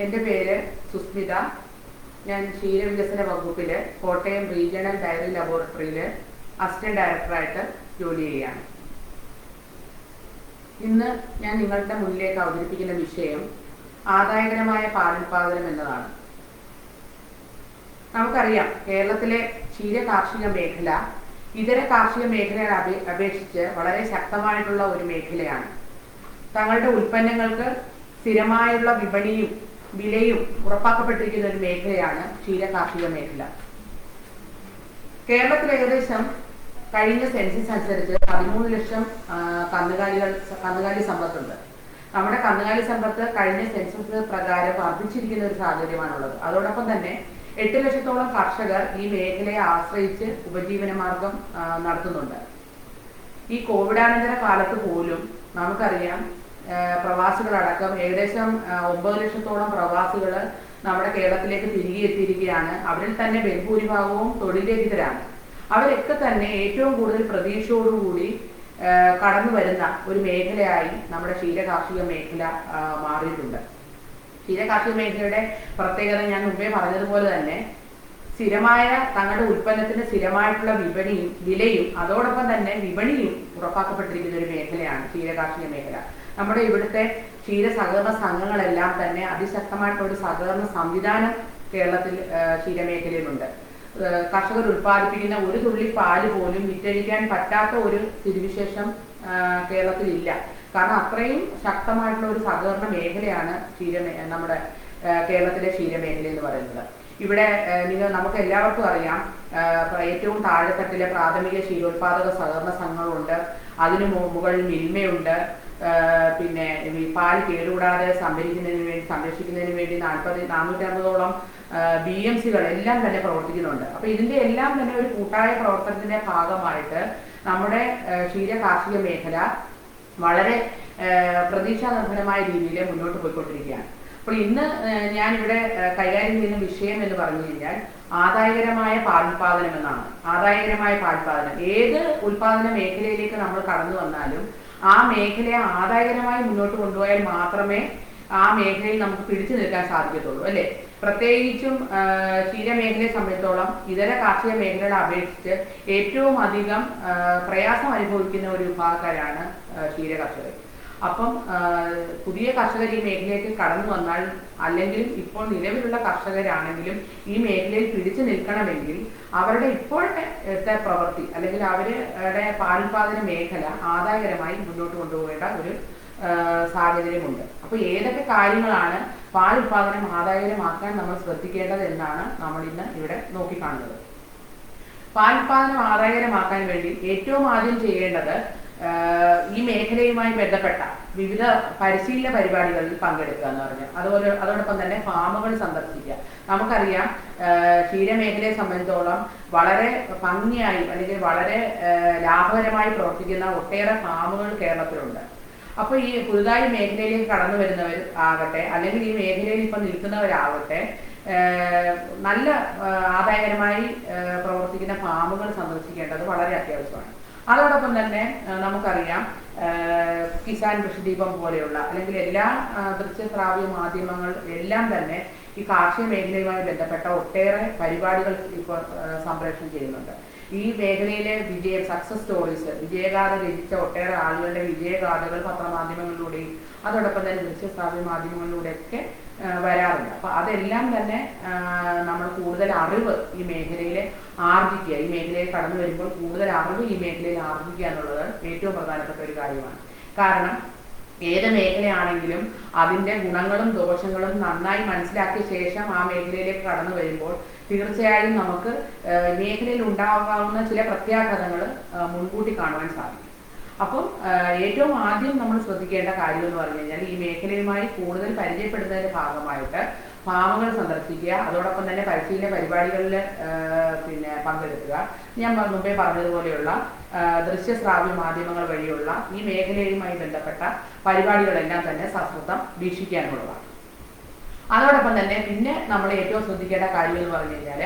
എൻ്റെ പേര് സുസ്മിത. ഞാൻ ക്ഷീരവികസന വകുപ്പിൽ കോട്ടയം റീജിയണൽ ഡയറി ലബോറട്ടറിയിൽ അസിസ്റ്റന്റ് ഡയറക്ടറായിട്ട് ജോലി ചെയ്യുകയാണ്. ഇന്ന് ഞാൻ നിങ്ങളുടെ മുന്നിലേക്ക് അവതരിപ്പിക്കുന്ന വിഷയം ആദായകരമായ പാലുൽപാദനം എന്നതാണ്. നമുക്കറിയാം, കേരളത്തിലെ ക്ഷീര കാർഷിക മേഖല ഇതര കാർഷിക മേഖലകളെ അപേക്ഷിച്ച് വളരെ ശക്തമായിട്ടുള്ള ഒരു മേഖലയാണ്. തങ്ങളുടെ ഉൽപ്പന്നങ്ങൾക്ക് സ്ഥിരമായുള്ള വിപണിയും വിലയും ഉറപ്പാക്കപ്പെട്ടിരിക്കുന്ന ഒരു മേഖലയാണ് ക്ഷീര കാർഷിക മേഖല. കേരളത്തിൽ ഏകദേശം കഴിഞ്ഞ സെൻസസ് അനുസരിച്ച് 13 ലക്ഷം കന്നുകാലി സമ്പത്തുണ്ട്. നമ്മുടെ കന്നുകാലി സമ്പത്ത് കഴിഞ്ഞ സെൻസസ് പ്രകാരം വർദ്ധിച്ചിരിക്കുന്ന ഒരു സാഹചര്യമാണുള്ളത്. അതോടൊപ്പം തന്നെ 8 ലക്ഷത്തോളം കർഷകർ ഈ മേഖലയെ ആശ്രയിച്ച് ഉപജീവനമാർഗം നടത്തുന്നുണ്ട്. ഈ കോവിഡാനന്തര കാലത്ത് പോലും നമുക്കറിയാം, പ്രവാസികളടക്കം ഏകദേശം 9 ലക്ഷത്തോളം പ്രവാസികൾ നമ്മുടെ കേരളത്തിലേക്ക് തിരികെ എത്തിയിരിക്കുകയാണ്. അവരിൽ തന്നെ ബഹുഭൂരിഭാഗവും തൊഴിലേരിതരാണ്. അവരൊക്കെ തന്നെ ഏറ്റവും കൂടുതൽ പ്രതീക്ഷയോടുകൂടി കടന്നു വരുന്ന ഒരു മേഖലയായി നമ്മുടെ ക്ഷീര കാർഷിക മേഖല മാറിയിട്ടുണ്ട്. ക്ഷീര കാർഷിക മേഖലയുടെ പ്രത്യേകത ഞാൻ മുമ്പേ പറഞ്ഞതുപോലെ തന്നെ സ്ഥിരമായ തങ്ങളുടെ ഉൽപ്പന്നത്തിന് സ്ഥിരമായിട്ടുള്ള വിലയും അതോടൊപ്പം തന്നെ വിപണിയും ഉറപ്പാക്കപ്പെട്ടിരിക്കുന്ന ഒരു മേഖലയാണ് ക്ഷീര കാർഷിക മേഖല. നമ്മുടെ ഇവിടുത്തെ ക്ഷീര സഹകരണ സംഘങ്ങളെല്ലാം തന്നെ അതിശക്തമായിട്ടുള്ള ഒരു സഹകരണ സംവിധാനം കേരളത്തിൽ ക്ഷീരമേഖലയിലുണ്ട്. കർഷകർ ഉൽപ്പാദിപ്പിക്കുന്ന ഒരു തുള്ളി പാല് പോലും വിറ്റഴിക്കാൻ പറ്റാത്ത ഒരു സ്ഥിതിവിശേഷം കേരളത്തിൽ ഇല്ല. കാരണം അത്രയും ശക്തമായിട്ടുള്ള ഒരു സഹകരണ മേഖലയാണ് നമ്മുടെ കേരളത്തിലെ ക്ഷീരമേഖല എന്ന് പറയുന്നത്. ഇവിടെ നമുക്ക് എല്ലാവർക്കും അറിയാം, ഏറ്റവും താഴെത്തട്ടിലെ പ്രാഥമിക ക്ഷീരോത്പാദക സഹകരണ സംഘങ്ങളുണ്ട്. അതിനു മുകളിൽ മിൽമയുണ്ട്. പിന്നെ പാൽ കേടുകൂടാതെ സംരക്ഷിക്കുന്നതിന് വേണ്ടി 450ഓളം BMCകൾ എല്ലാം തന്നെ പ്രവർത്തിക്കുന്നുണ്ട്. അപ്പൊ ഇതിന്റെ എല്ലാം തന്നെ ഒരു കൂട്ടായ പ്രവർത്തനത്തിന്റെ ഭാഗമായിട്ട് നമ്മുടെ ക്ഷീര കാർഷിക മേഖല വളരെ പ്രതീക്ഷാനിർഭരമായ രീതിയിൽ മുന്നോട്ട് പോയിക്കൊണ്ടിരിക്കുകയാണ്. അപ്പോൾ ഇന്ന് ഞാനിവിടെ കൈകാര്യം ചെയ്യുന്ന വിഷയം എന്ന് പറഞ്ഞു കഴിഞ്ഞാൽ ആദായകരമായ പാലുൽപാദനം എന്നാണ്. ആദായകരമായ പാലുൽപാദനം ഏത് ഉൽപാദന മേഖലയിലേക്ക് നമ്മൾ കടന്നു വന്നാലും ആ മേഖലയെ ആദായകരമായി മുന്നോട്ട് കൊണ്ടുപോയാൽ മാത്രമേ ആ മേഖലയിൽ നമുക്ക് പിടിച്ചു നിൽക്കാൻ സാധിക്കത്തുള്ളൂ, അല്ലെ? പ്രത്യേകിച്ചും ക്ഷീരമേഖലയെ സംബന്ധിച്ചോളം ഇതര കാർഷിക മേഖലകളെ അപേക്ഷിച്ച് ഏറ്റവും അധികം പ്രയാസം അനുഭവിക്കുന്ന ഒരു വിഭാഗക്കാരാണ് ക്ഷീര കർഷകർ. അപ്പം പുതിയ കർഷകർ ഈ മേഖലയിലേക്ക് കടന്നു വന്നാൽ, അല്ലെങ്കിൽ ഇപ്പോൾ നിലവിലുള്ള കർഷകരാണെങ്കിലും ഈ മേഖലയിൽ പിടിച്ചു നിൽക്കണമെങ്കിൽ അവരുടെ ഇപ്പോഴത്തെ പ്രവൃത്തി അല്ലെങ്കിൽ അവരുടെ പാലുൽപാദന മേഖല ആദായകരമായി മുന്നോട്ട് കൊണ്ടുപോകേണ്ട ഒരു സാഹചര്യമുണ്ട്. അപ്പൊ ഏതൊക്കെ കാര്യങ്ങളാണ് പാലുൽപാദനം ആദായകരമാക്കാൻ നമ്മൾ ശ്രദ്ധിക്കേണ്ടത് എന്നാണ് നമ്മൾ ഇന്ന് ഇവിടെ നോക്കിക്കാണുന്നത്. പാലുൽപാദനം ആദായകരമാക്കാൻ വേണ്ടി ഏറ്റവും ആദ്യം ചെയ്യേണ്ടത് ഈ മേഖലയുമായി ബന്ധപ്പെട്ട വിവിധ പരിശീലന പരിപാടികളിൽ പങ്കെടുക്കുക എന്ന് പറഞ്ഞാൽ അതോടൊപ്പം തന്നെ ഫാമുകൾ സന്ദർശിക്കുക. നമുക്കറിയാം, ക്ഷീരമേഖലയെ സംബന്ധിച്ചോളം വളരെ ഭംഗിയായി അല്ലെങ്കിൽ വളരെ ലാഭകരമായി പ്രവർത്തിക്കുന്ന ഒട്ടേറെ ഫാമുകൾ കേരളത്തിലുണ്ട്. അപ്പോൾ ഈ പുതുതായി മേഖലയിലേക്ക് കടന്നു വരുന്നവർ ആകട്ടെ, അല്ലെങ്കിൽ ഈ മേഖലയിൽ ഇപ്പം നിൽക്കുന്നവരാകട്ടെ, നല്ല ആദായകരമായി പ്രവർത്തിക്കുന്ന ഫാമുകൾ സന്ദർശിക്കേണ്ടത് വളരെ അത്യാവശ്യമാണ്. അതോടൊപ്പം തന്നെ നമുക്കറിയാം, കിസാൻ കൃഷിദീപം പോലെയുള്ള അല്ലെങ്കിൽ എല്ലാ ദൃശ്യശ്രാവ്യ മാധ്യമങ്ങൾ എല്ലാം തന്നെ ഈ കാർഷിക മേഖലയുമായി ബന്ധപ്പെട്ട ഒട്ടേറെ പരിപാടികൾ ഇപ്പോൾ സംപ്രേഷണം ചെയ്യുന്നുണ്ട്. ഈ മേഖലയിലെ സക്സസ് സ്റ്റോറീസ്, വിജയഗാഥ രചിച്ച ഒട്ടേറെ ആളുകളുടെ വിജയഗാഥകൾ പത്രമാധ്യമങ്ങളിലൂടെയും അതോടൊപ്പം തന്നെ ദൃശ്യശ്രാവ്യ മാധ്യമങ്ങളിലൂടെയൊക്കെ വരാറുണ്ട്. അപ്പൊ അതെല്ലാം തന്നെ നമ്മൾ കൂടുതൽ അറിവ് ഈ മേഖലയിൽ ആർജിക്കുക, ഈ മേഖലയിൽ കടന്നു വരുമ്പോൾ കൂടുതൽ അറിവ് ഈ മേഖലയിൽ ആർജിക്കുക എന്നുള്ളത് ഏറ്റവും പ്രധാനപ്പെട്ട ഒരു കാര്യമാണ്. കാരണം ഏത് മേഖലയാണെങ്കിലും അതിന്റെ ഗുണങ്ങളും ദോഷങ്ങളും നന്നായി മനസ്സിലാക്കിയ ശേഷം ആ മേഖലയിലേക്ക് കടന്നു വരുമ്പോൾ തീർച്ചയായും നമുക്ക് മേഖലയിൽ ഉണ്ടാകാവുന്ന ചില പ്രത്യാഘാതങ്ങൾ മുൻകൂട്ടി കാണുവാൻ സാധിക്കും. അപ്പം ഏറ്റവും ആദ്യം നമ്മൾ ശ്രദ്ധിക്കേണ്ട കാര്യം എന്ന് പറഞ്ഞു കഴിഞ്ഞാൽ ഈ മേഖലയുമായി കൂടുതൽ പരിചയപ്പെടുന്നതിന്റെ ഭാഗമായിട്ട് ഫാമുകൾ സന്ദർശിക്കുക, അതോടൊപ്പം തന്നെ പരിശീലന പരിപാടികളിൽ പങ്കെടുക്കുക. ഞാൻ മുമ്പേ പറഞ്ഞതുപോലെയുള്ള ദൃശ്യശ്രാവ്യ മാധ്യമങ്ങൾ വഴിയുള്ള ഈ മേഖലയുമായി ബന്ധപ്പെട്ട പരിപാടികളെല്ലാം തന്നെ സശ്രദ്ധം വീക്ഷിക്കാനുള്ളതാണ്. അതോടൊപ്പം തന്നെ പിന്നെ നമ്മൾ ഏറ്റവും ശ്രദ്ധിക്കേണ്ട കാര്യം എന്ന് പറഞ്ഞു കഴിഞ്ഞാൽ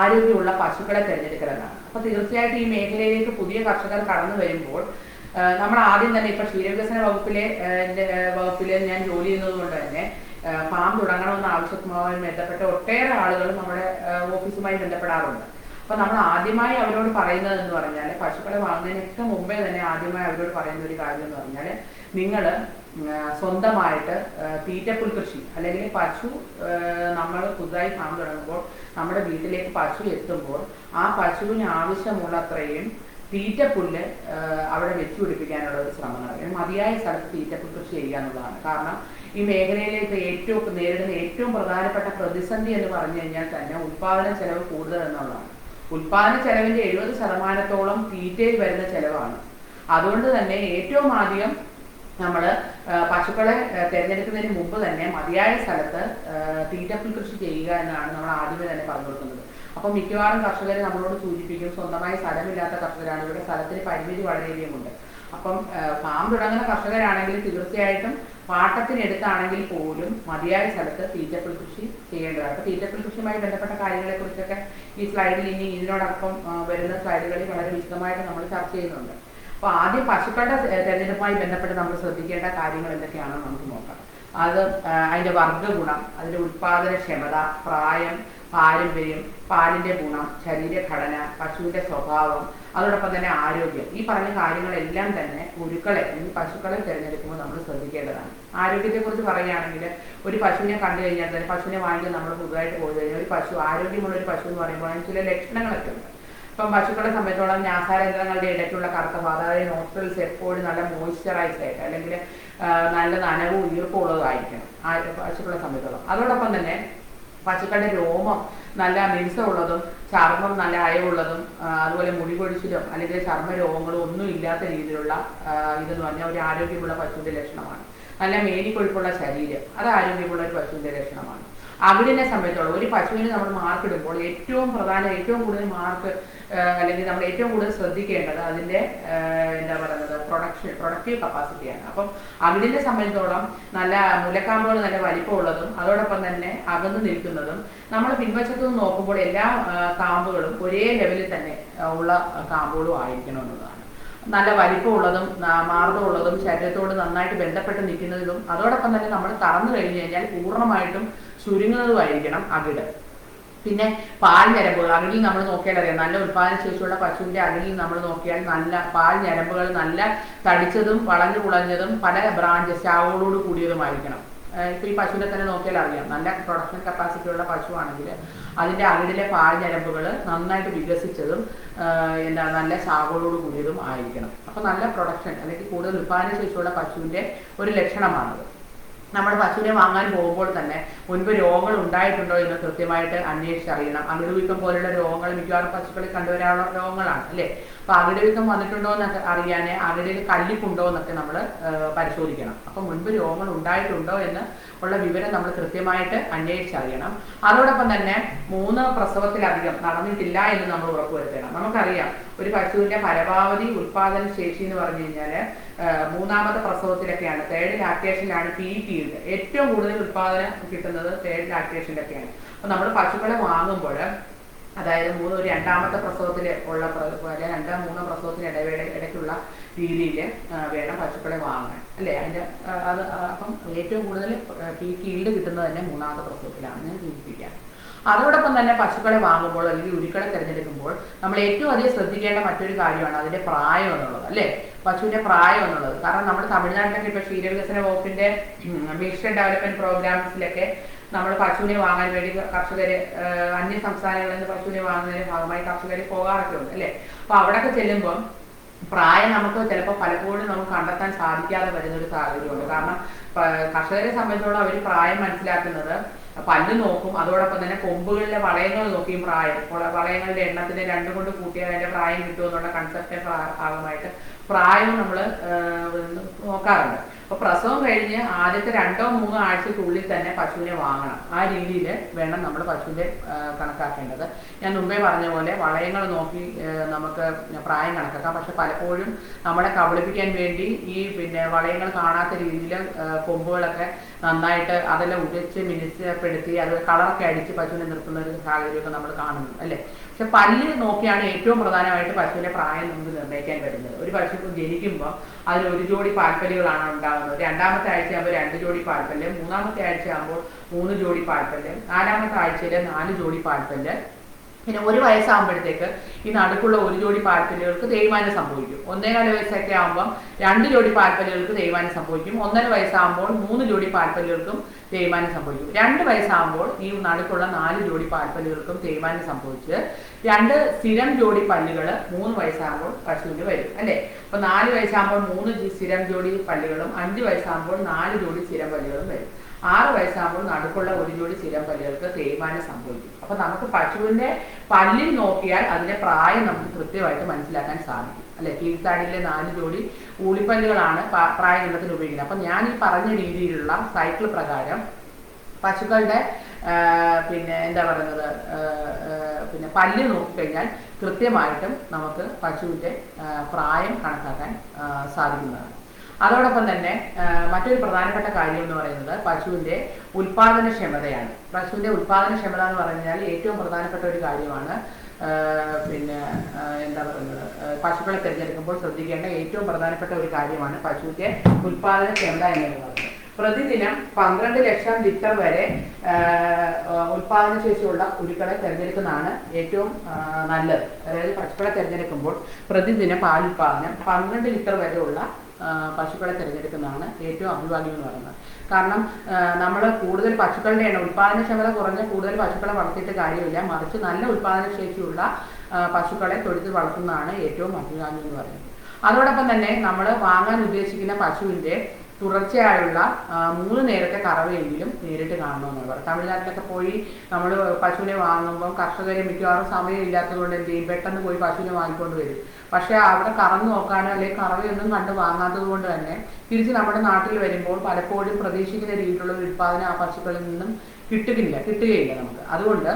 ആരോഗ്യമുള്ള പശുക്കളെ തിരഞ്ഞെടുക്കലെന്നാണ്. അപ്പൊ തീർച്ചയായിട്ടും ഈ മേഖലയിലേക്ക് പുതിയ കർഷകർ കടന്നു വരുമ്പോൾ നമ്മൾ ആദ്യം തന്നെ ഇപ്പൊ ക്ഷീരവികസന വകുപ്പിലെ ഞാൻ ജോലി ചെയ്യുന്നത് കൊണ്ട് തന്നെ ഫാം തുടങ്ങണമെന്ന ആവശ്യവുമായി ബന്ധപ്പെട്ട ഒട്ടേറെ ആളുകൾ നമ്മുടെ ഓഫീസുമായി ബന്ധപ്പെടാറുണ്ട്. അപ്പൊ നമ്മൾ ആദ്യമായി അവരോട് പറയുന്നത് എന്ന് പറഞ്ഞാൽ, പശുക്കളെ വാങ്ങുന്നതിനൊക്കെ മുമ്പേ തന്നെ ആദ്യമായി അവരോട് പറയുന്ന ഒരു കാര്യം എന്ന് പറഞ്ഞാൽ, നിങ്ങൾ സ്വന്തമായിട്ട് തീറ്റപ്പുൽ കൃഷി അല്ലെങ്കിൽ പശു നമ്മൾ പുതുതായി ഫാം തുടങ്ങുമ്പോൾ നമ്മുടെ വീട്ടിലേക്ക് പശു എത്തുമ്പോൾ ആ പശുവിന് ആവശ്യമുള്ളത്രയും തീറ്റപ്പുല്ല് അവിടെ വെച്ചു പിടിപ്പിക്കാനുള്ള ഒരു ശ്രമം നടക്കും. മതിയായ സ്ഥലത്ത് തീറ്റപ്പുൽ കൃഷി ചെയ്യുക എന്നുള്ളതാണ്. കാരണം ഈ മേഖലയിലെ ഇപ്പോൾ നേരിടുന്ന ഏറ്റവും പ്രധാനപ്പെട്ട പ്രതിസന്ധി എന്ന് പറഞ്ഞു കഴിഞ്ഞാൽ തന്നെ ഉൽപാദന ചെലവ് കൂടുതൽ എന്നുള്ളതാണ്. ഉൽപാദന ചെലവിന്റെ 70% തീറ്റയിൽ വരുന്ന ചെലവാണ്. അതുകൊണ്ട് തന്നെ ഏറ്റവും ആദ്യം നമ്മൾ പശുക്കളെ തിരഞ്ഞെടുക്കുന്നതിന് മുമ്പ് തന്നെ മതിയായ സ്ഥലത്ത് തീറ്റപ്പുൽ കൃഷി ചെയ്യുക എന്നാണ് നമ്മൾ ആദ്യമേ തന്നെ പറഞ്ഞു കൊടുക്കുന്നത്. അപ്പം മിക്കവാറും കർഷകർ നമ്മളോട് സൂചിപ്പിക്കും, സ്വന്തമായി സ്ഥലമില്ലാത്ത കർഷകരാണ്, ഇവിടെ സ്ഥലത്തിന് പരിമിതി വളരെയധികം ഉണ്ട്. അപ്പം ഫാം തുടങ്ങുന്ന കർഷകരാണെങ്കിൽ തീർച്ചയായിട്ടും പാട്ടത്തിനെടുത്താണെങ്കിൽ പോലും മതിയായ സ്ഥലത്ത് തീറ്റപ്പുൽ കൃഷി ചെയ്യേണ്ടതാണ്. അപ്പോൾ തീറ്റപ്പുൽ കൃഷിയുമായി ബന്ധപ്പെട്ട കാര്യങ്ങളെ കുറിച്ചൊക്കെ ഈ സ്ലൈഡിൽ ഇനി ഇതിനോടൊപ്പം വരുന്ന സ്ലൈഡുകളിൽ വളരെ വിശദമായിട്ട് നമ്മൾ ചർച്ച ചെയ്യുന്നുണ്ട്. അപ്പോൾ ആദ്യം പശുക്കളുടെ തെരഞ്ഞെടുപ്പുമായി ബന്ധപ്പെട്ട് നമ്മൾ ശ്രദ്ധിക്കേണ്ട കാര്യങ്ങൾ എന്തൊക്കെയാണെന്ന് നമുക്ക് നോക്കാം. അത് അതിൻ്റെ വർഗ്ഗഗുണം, അതിൻ്റെ ഉൽപാദനക്ഷമത, പ്രായം, പാരമ്പര്യം, പാലിൻ്റെ ഗുണം, ശരീരഘടന, പശുവിൻ്റെ സ്വഭാവം, അതോടൊപ്പം തന്നെ ആരോഗ്യം. ഈ പറഞ്ഞ കാര്യങ്ങളെല്ലാം തന്നെ ഗുരുക്കളെ അല്ലെങ്കിൽ പശുക്കളെ തിരഞ്ഞെടുക്കുമ്പോൾ നമ്മൾ ശ്രദ്ധിക്കേണ്ടതാണ്. ആരോഗ്യത്തെക്കുറിച്ച് പറയുകയാണെങ്കിൽ ഒരു പശുവിനെ കണ്ടു കഴിഞ്ഞാൽ തന്നെ, പശുവിനെ വാങ്ങിക്കാൻ നമ്മൾ പുതുതായിട്ട് പോയി കഴിഞ്ഞാൽ ഒരു പശു ആരോഗ്യമുള്ള ഒരു പശു എന്ന് പറയുമ്പോൾ അതിന് ചില ലക്ഷണങ്ങളൊക്കെ ഉണ്ട്. ഇപ്പം പശുക്കളെ സംബന്ധിച്ചോളം ന്യാസാരേന്ദ്രങ്ങളുടെ ഇടയ്ക്കുള്ള കറുത്ത ഭാഗം, അതായത് നോസ്ട്രൽസ് എപ്പോഴും നല്ല മോയ്സ്ചറൈസ്ഡ് ആയിട്ട് അല്ലെങ്കിൽ നല്ല നനവും ഈർപ്പവും ഉള്ളതായിരിക്കണം പശുക്കളെ സംബന്ധിച്ചോളം. അതോടൊപ്പം തന്നെ പശുക്കളുടെ രോമം നല്ല മിനുസമുള്ളതും ചർമ്മം നല്ല അയവുള്ളതും അതുപോലെ മുടി കൊഴിച്ചിലും അല്ലെങ്കിൽ ചർമ്മ രോഗങ്ങളും ഒന്നും ഇല്ലാത്ത രീതിയിലുള്ള ഇതെന്ന് പറഞ്ഞാൽ ഒരു ആരോഗ്യമുള്ള പശുവിൻ്റെ ലക്ഷണമാണ്. നല്ല മേനിക്കൊഴുപ്പുള്ള ശരീരം, അത് ആരോഗ്യമുള്ള ഒരു പശുവിൻ്റെ ലക്ഷണമാണ്. അകിടിനെ സംബന്ധിച്ചോളം ഒരു പശുവിന് നമ്മൾ മാർക്കിടുമ്പോൾ ഏറ്റവും കൂടുതൽ മാർക്ക് അല്ലെങ്കിൽ നമ്മൾ ഏറ്റവും കൂടുതൽ ശ്രദ്ധിക്കേണ്ടത് അതിൻ്റെ എന്താ പറയുന്നത് പ്രൊഡക്റ്റീവ് കപ്പാസിറ്റിയാണ്. അപ്പം അകിടിനെ സംബന്ധിച്ചോളം നല്ല മുലക്കാമ്പുകൾ നല്ല വലിപ്പമുള്ളതും അതോടൊപ്പം തന്നെ അകന്നു നിൽക്കുന്നതും, നമ്മൾ പിൻവശത്തു നിന്ന് നോക്കുമ്പോൾ എല്ലാ കാമ്പുകളും ഒരേ ലെവലിൽ തന്നെ ഉള്ള കാമ്പുകളും ആയിരിക്കണം എന്നുള്ളതാണ്. നല്ല വലിപ്പമുള്ളതും മാർദ്ദമുള്ളതും ശരീരത്തോട് നന്നായിട്ട് ബന്ധപ്പെട്ട് നിൽക്കുന്നതും അതോടൊപ്പം തന്നെ നമ്മൾ കറന്നു കഴിഞ്ഞു കഴിഞ്ഞാൽ പൂർണ്ണമായിട്ടും ചുരുങ്ങുന്നതുമായിരിക്കണം അകിട്. പിന്നെ പാൽ ഞരമ്പുകൾ, അകിടിൽ നമ്മൾ നോക്കിയാൽ അറിയാം, നല്ല ഉൽപാദന ശേഷിയുള്ള പശുവിൻ്റെ അകിടിൽ നമ്മൾ നോക്കിയാൽ നല്ല പാൽ ഞരമ്പുകൾ നല്ല തടിച്ചതും വളഞ്ഞു കുളഞ്ഞതും പല ബ്രാഞ്ച് സ്റ്റാവുകളോട് കൂടിയതുമായിരിക്കണം. ഇപ്പോൾ ഈ പശുവിനെ തന്നെ നോക്കിയാൽ അറിയാം, നല്ല പ്രൊഡക്ഷൻ കപ്പാസിറ്റി ഉള്ള പശുവാണെങ്കിൽ അതിൻ്റെ അകിടിലെ പാൽ ഞരമ്പുകൾ നന്നായിട്ട് വികസിച്ചതും നല്ല ശാഖകളോട് കൂടിയതും ആയിരിക്കണം. അപ്പോൾ നല്ല പ്രൊഡക്ഷൻ അല്ലെങ്കിൽ കൂടുതൽ ഉൽപാദന ശേഷിയുള്ള പശുവിൻ്റെ ഒരു ലക്ഷണമാണത്. നമ്മൾ പശുവിനെ വാങ്ങാൻ പോകുമ്പോൾ തന്നെ മുൻപ് രോഗങ്ങൾ ഉണ്ടായിട്ടുണ്ടോ എന്ന് കൃത്യമായിട്ട് അന്വേഷിച്ചറിയണം. അകിടുവീക്കം പോലുള്ള രോഗങ്ങൾ മിക്കവാറും പശുക്കളിൽ കണ്ടുവരാനുള്ള രോഗങ്ങളാണ് അല്ലേ. അപ്പോൾ അകിടുവീക്കം വന്നിട്ടുണ്ടോ എന്നൊക്കെ അറിയാൻ അകിടിൽ കല്ലിപ്പുണ്ടോ എന്നൊക്കെ നമ്മൾ പരിശോധിക്കണം. അപ്പോൾ മുൻപ് രോഗങ്ങൾ ഉണ്ടായിട്ടുണ്ടോ എന്ന് ഉള്ള വിവരം നമ്മൾ കൃത്യമായിട്ട് അന്വേഷിച്ചറിയണം. അതോടൊപ്പം തന്നെ 3 പ്രസവത്തിലധികം നടന്നിട്ടില്ല എന്ന് നമ്മൾ ഉറപ്പുവരുത്തണം. നമുക്കറിയാം ഒരു പശുവിൻ്റെ പരമാവധി ഉൽപാദന ശേഷി എന്ന് പറഞ്ഞു കഴിഞ്ഞാൽ 3ാമത്തെ പ്രസവത്തിലൊക്കെയാണ്, 3rd ലാക്ടേഷനിലാണ് പീക്ക് ഈൽഡ് ഏറ്റവും കൂടുതൽ ഉൽപാദനം കിട്ടുന്നത് 3rd ലാക്ടേഷനിലൊക്കെയാണ്. അപ്പോൾ നമ്മൾ പശുക്കളെ വാങ്ങുമ്പോൾ അതായത് 2ാമത്തെ പ്രസവത്തിൽ ഉള്ള 2-3 പ്രസവത്തിന് ഇടയ്ക്കുള്ള രീതിയിൽ വേണം പശുക്കളെ വാങ്ങാൻ അല്ലേ. അതിൻ്റെ അപ്പം ഏറ്റവും കൂടുതൽ പീക്ക് ഈൽഡ് കിട്ടുന്നത് തന്നെ 3ാമത്തെ പ്രസവത്തിലാണ് ഞാൻ സൂചിപ്പിക്കാം. അതോടൊപ്പം തന്നെ പശുക്കളെ വാങ്ങുമ്പോൾ അല്ലെങ്കിൽ ഉരുക്കളെ തിരഞ്ഞെടുക്കുമ്പോൾ നമ്മൾ ഏറ്റവും അധികം ശ്രദ്ധിക്കേണ്ട മറ്റൊരു കാര്യമാണ് അതിൻ്റെ പ്രായം എന്നുള്ളത് അല്ലേ. പശുവിൻ്റെ പ്രായം എന്നുള്ളത്, കാരണം നമ്മുടെ തമിഴ്നാട്ടിലൊക്കെ ഇപ്പോൾ ക്ഷീരവികസന വകുപ്പിൻ്റെ മിഷൻ ഡെവലപ്മെൻറ്റ് പ്രോഗ്രാംസിലൊക്കെ നമ്മൾ പശുവിനെ വാങ്ങാൻ വേണ്ടി കർഷകർ അന്യ സംസ്ഥാനങ്ങളിൽ നിന്ന് പശുവിനെ വാങ്ങുന്നതിൻ്റെ ഭാഗമായി കർഷകർ പോകാറൊക്കെ ഉണ്ട് അല്ലേ. അപ്പോൾ അവിടെയൊക്കെ ചെല്ലുമ്പോൾ പ്രായം നമുക്ക് ചിലപ്പോൾ പലപ്പോഴും നമുക്ക് കണ്ടെത്താൻ സാധിക്കാതെ വരുന്നൊരു സാഹചര്യമുണ്ട്. കാരണം കർഷകരെ സംബന്ധിച്ചോളം അവർ പ്രായം മനസ്സിലാക്കുന്നത് പല്ല് നോക്കും, അതോടൊപ്പം തന്നെ കൊമ്പുകളിലെ വളയങ്ങൾ നോക്കിയും പ്രായം, വളയങ്ങളുടെ എണ്ണത്തിന് 2 കൊണ്ട് കൂട്ടിയാൽ അതിൻ്റെ പ്രായം കിട്ടുമെന്നുള്ള കൺസെപ്റ്റിൻ്റെ ഭാഗമായിട്ട് പ്രായം നമ്മൾ നോക്കാറുണ്ട്. അപ്പോൾ പ്രസവം കഴിഞ്ഞ് ആദ്യത്തെ 2-3 ആഴ്ചയ്ക്കുള്ളിൽ തന്നെ പശുവിനെ വാങ്ങണം. ആ രീതിയിൽ വേണം നമ്മൾ പശുവിനെ കണക്കാക്കേണ്ടത്. ഞാൻ മുമ്പേ പറഞ്ഞ പോലെ വളയങ്ങൾ നോക്കി നമുക്ക് പ്രായം കണക്കാക്കാം. പക്ഷെ പലപ്പോഴും നമ്മളെ കബളിപ്പിക്കാൻ വേണ്ടി ഈ വളയങ്ങൾ കാണാത്ത രീതിയിൽ കൊമ്പുകളൊക്കെ നന്നായിട്ട് അതെല്ലാം ഉടച്ച് മിനുസപ്പെടുത്തി അത് കളറൊക്കെ അടിച്ച് പശുവിനെ നിർത്തുന്ന ഒരു സാഹചര്യമൊക്കെ നമ്മൾ കാണുന്നു അല്ലേ. പക്ഷെ പല്ല് നോക്കിയാണ് ഏറ്റവും പ്രധാനമായിട്ട് പശുവിന്റെ പ്രായം നമുക്ക് നിർണ്ണയിക്കാൻ പറ്റുന്നത്. ഒരു പശു ജനിക്കുമ്പോൾ അതിൽ ഒരു ജോഡി പാൽപ്പല്ലുകളാണ് ഉണ്ടാകുന്നത്. രണ്ടാമത്തെ ആഴ്ചയാകുമ്പോൾ 2 ജോഡി പാൽപ്പല്ല്, മൂന്നാമത്തെ ആഴ്ചയാകുമ്പോൾ 3 ജോഡി പാൽപ്പല്ല്, നാലാമത്തെ ആഴ്ചയിൽ 4 ജോഡി പാൽപ്പല്ല്. പിന്നെ 1 വയസ്സാകുമ്പോഴത്തേക്ക് ഈ നടുക്കുള്ള 1 ജോഡി പാൽപ്പല്ലുകൾക്ക് തേയ്മാനം സംഭവിക്കും. 1.25 വയസ്സൊക്കെ ആകുമ്പോൾ 2 ജോഡി പാൽപ്പല്ലുകൾക്ക് തേയ്മാനം സംഭവിക്കും. 1.5 വയസ്സാകുമ്പോൾ 3 ജോഡി പാൽപ്പല്ലുകൾക്കും തേയ്മാനം സംഭവിക്കും. 2 വയസ്സാകുമ്പോൾ ഈ നടുക്കുള്ള 4 ജോഡി പാൽപ്പല്ലുകൾക്കും തേയ്മാനം സംഭവിച്ച് 2 സ്ഥിരം ജോഡി പല്ലുകൾ 3 വയസ്സാകുമ്പോൾ പശുവിന് വരും അല്ലേ. അപ്പൊ 4 വയസ്സാകുമ്പോൾ 3 സ്ഥിരം ജോഡി പല്ലുകളും 5 വയസ്സാകുമ്പോൾ 4 ജോഡി സ്ഥിരം പല്ലുകളും വരും. 6 വയസ്സാകുമ്പോൾ നടുക്കുള്ള 1 ജോഡി സ്ഥിരം പല്ലുകൾക്ക് തേയ്മാനം സംഭവിക്കും. അപ്പൊ നമുക്ക് പശുവിന്റെ പല്ലിൽ നോക്കിയാൽ അതിന്റെ പ്രായം നമുക്ക് കൃത്യമായിട്ട് മനസ്സിലാക്കാൻ സാധിക്കും അല്ലെ. കീഴ്ത്താടിയിലെ 4 ജോഡി ഊളിപ്പല്ലുകളാണ് പ്രായ നിർണ്ണയത്തിന് ഉപയോഗിക്കുന്നത്. അപ്പൊ ഞാൻ ഈ പറഞ്ഞ രീതിയിലുള്ള സൈക്കിൾ പ്രകാരം പശുക്കളുടെ പിന്നെ എന്താ പറയുന്നത് പിന്നെ പല്ല് നോക്കിക്കഴിഞ്ഞാൽ കൃത്യമായിട്ടും നമുക്ക് പശുവിന്റെ പ്രായം കണക്കാക്കാൻ സാധിക്കുന്നതാണ്. അതോടൊപ്പം തന്നെ മറ്റൊരു പ്രധാനപ്പെട്ട കാര്യം എന്ന് പറയുന്നത് പശുവിന്റെ ഉൽപാദനക്ഷമതയാണ്. പശുവിന്റെ ഉൽപാദനക്ഷമത എന്ന് പറഞ്ഞാൽ ഏറ്റവും പ്രധാനപ്പെട്ട ഒരു കാര്യമാണ്. പിന്നെ എന്താ പറയുന്നത് പശുക്കളെ തിരഞ്ഞെടുക്കുമ്പോൾ ശ്രദ്ധിക്കേണ്ട ഏറ്റവും പ്രധാനപ്പെട്ട ഒരു കാര്യമാണ് പശുവിന്റെ ഉൽപാദനക്ഷമത എന്ന് പറയുന്നത്. പ്രതിദിനം 12 ലക്ഷം ലിറ്റർ വരെ ഉൽപാദനശേഷിയുള്ള ഉരുക്കളെ തിരഞ്ഞെടുക്കുന്നതാണ് ഏറ്റവും നല്ലത്. അതായത് പശുക്കളെ തിരഞ്ഞെടുക്കുമ്പോൾ പ്രതിദിനം പാലുൽപാദനം 12 ലിറ്റർ വരെയുള്ള പശുക്കളെ തിരഞ്ഞെടുക്കുന്നതാണ് ഏറ്റവും അഭികാമ്യം എന്ന് പറയുന്നത്. കാരണം നമ്മൾ കൂടുതൽ പശുക്കളുടെ എണ്ണം ഉൽപാദനക്ഷമത കുറഞ്ഞ കൂടുതൽ പശുക്കളെ വളർത്തിയിട്ട് കാര്യമില്ല, മറിച്ച് നല്ല ഉൽപാദനശേഷിയുള്ള പശുക്കളെ തൊഴുത്ത് വളർത്തുന്നതാണ് ഏറ്റവും അഭികാമ്യം എന്ന് പറയുന്നത്. അതോടൊപ്പം തന്നെ നമ്മൾ വാങ്ങാൻ ഉദ്ദേശിക്കുന്ന പശുവിന്റെ തുടർച്ചയായുള്ള 3 നേരത്തെ കറവയെങ്കിലും നേരിട്ട് കാണണമെന്നാണ് പറയുന്നത്. തമിഴ്നാട്ടിലൊക്കെ പോയി നമ്മൾ പശുവിനെ വാങ്ങുമ്പം കർഷകരെ മിക്കവാറും സമയം ഇല്ലാത്തതുകൊണ്ട് എന്ത് ചെയ്യും, പെട്ടെന്ന് പോയി പശുവിനെ വാങ്ങിക്കൊണ്ട് വരും. പക്ഷെ അവിടെ കറന്ന് നോക്കാനോ അല്ലെങ്കിൽ കറവയൊന്നും കണ്ട് വാങ്ങാത്തത് കൊണ്ട് തന്നെ തിരിച്ച് നമ്മുടെ നാട്ടിൽ വരുമ്പോൾ പലപ്പോഴും പ്രതീക്ഷിക്കുന്ന രീതിയിലുള്ള ഒരു ഉൽപ്പാദനം ആ പശുക്കളിൽ നിന്നും കിട്ടുകയില്ല നമുക്ക്. അതുകൊണ്ട്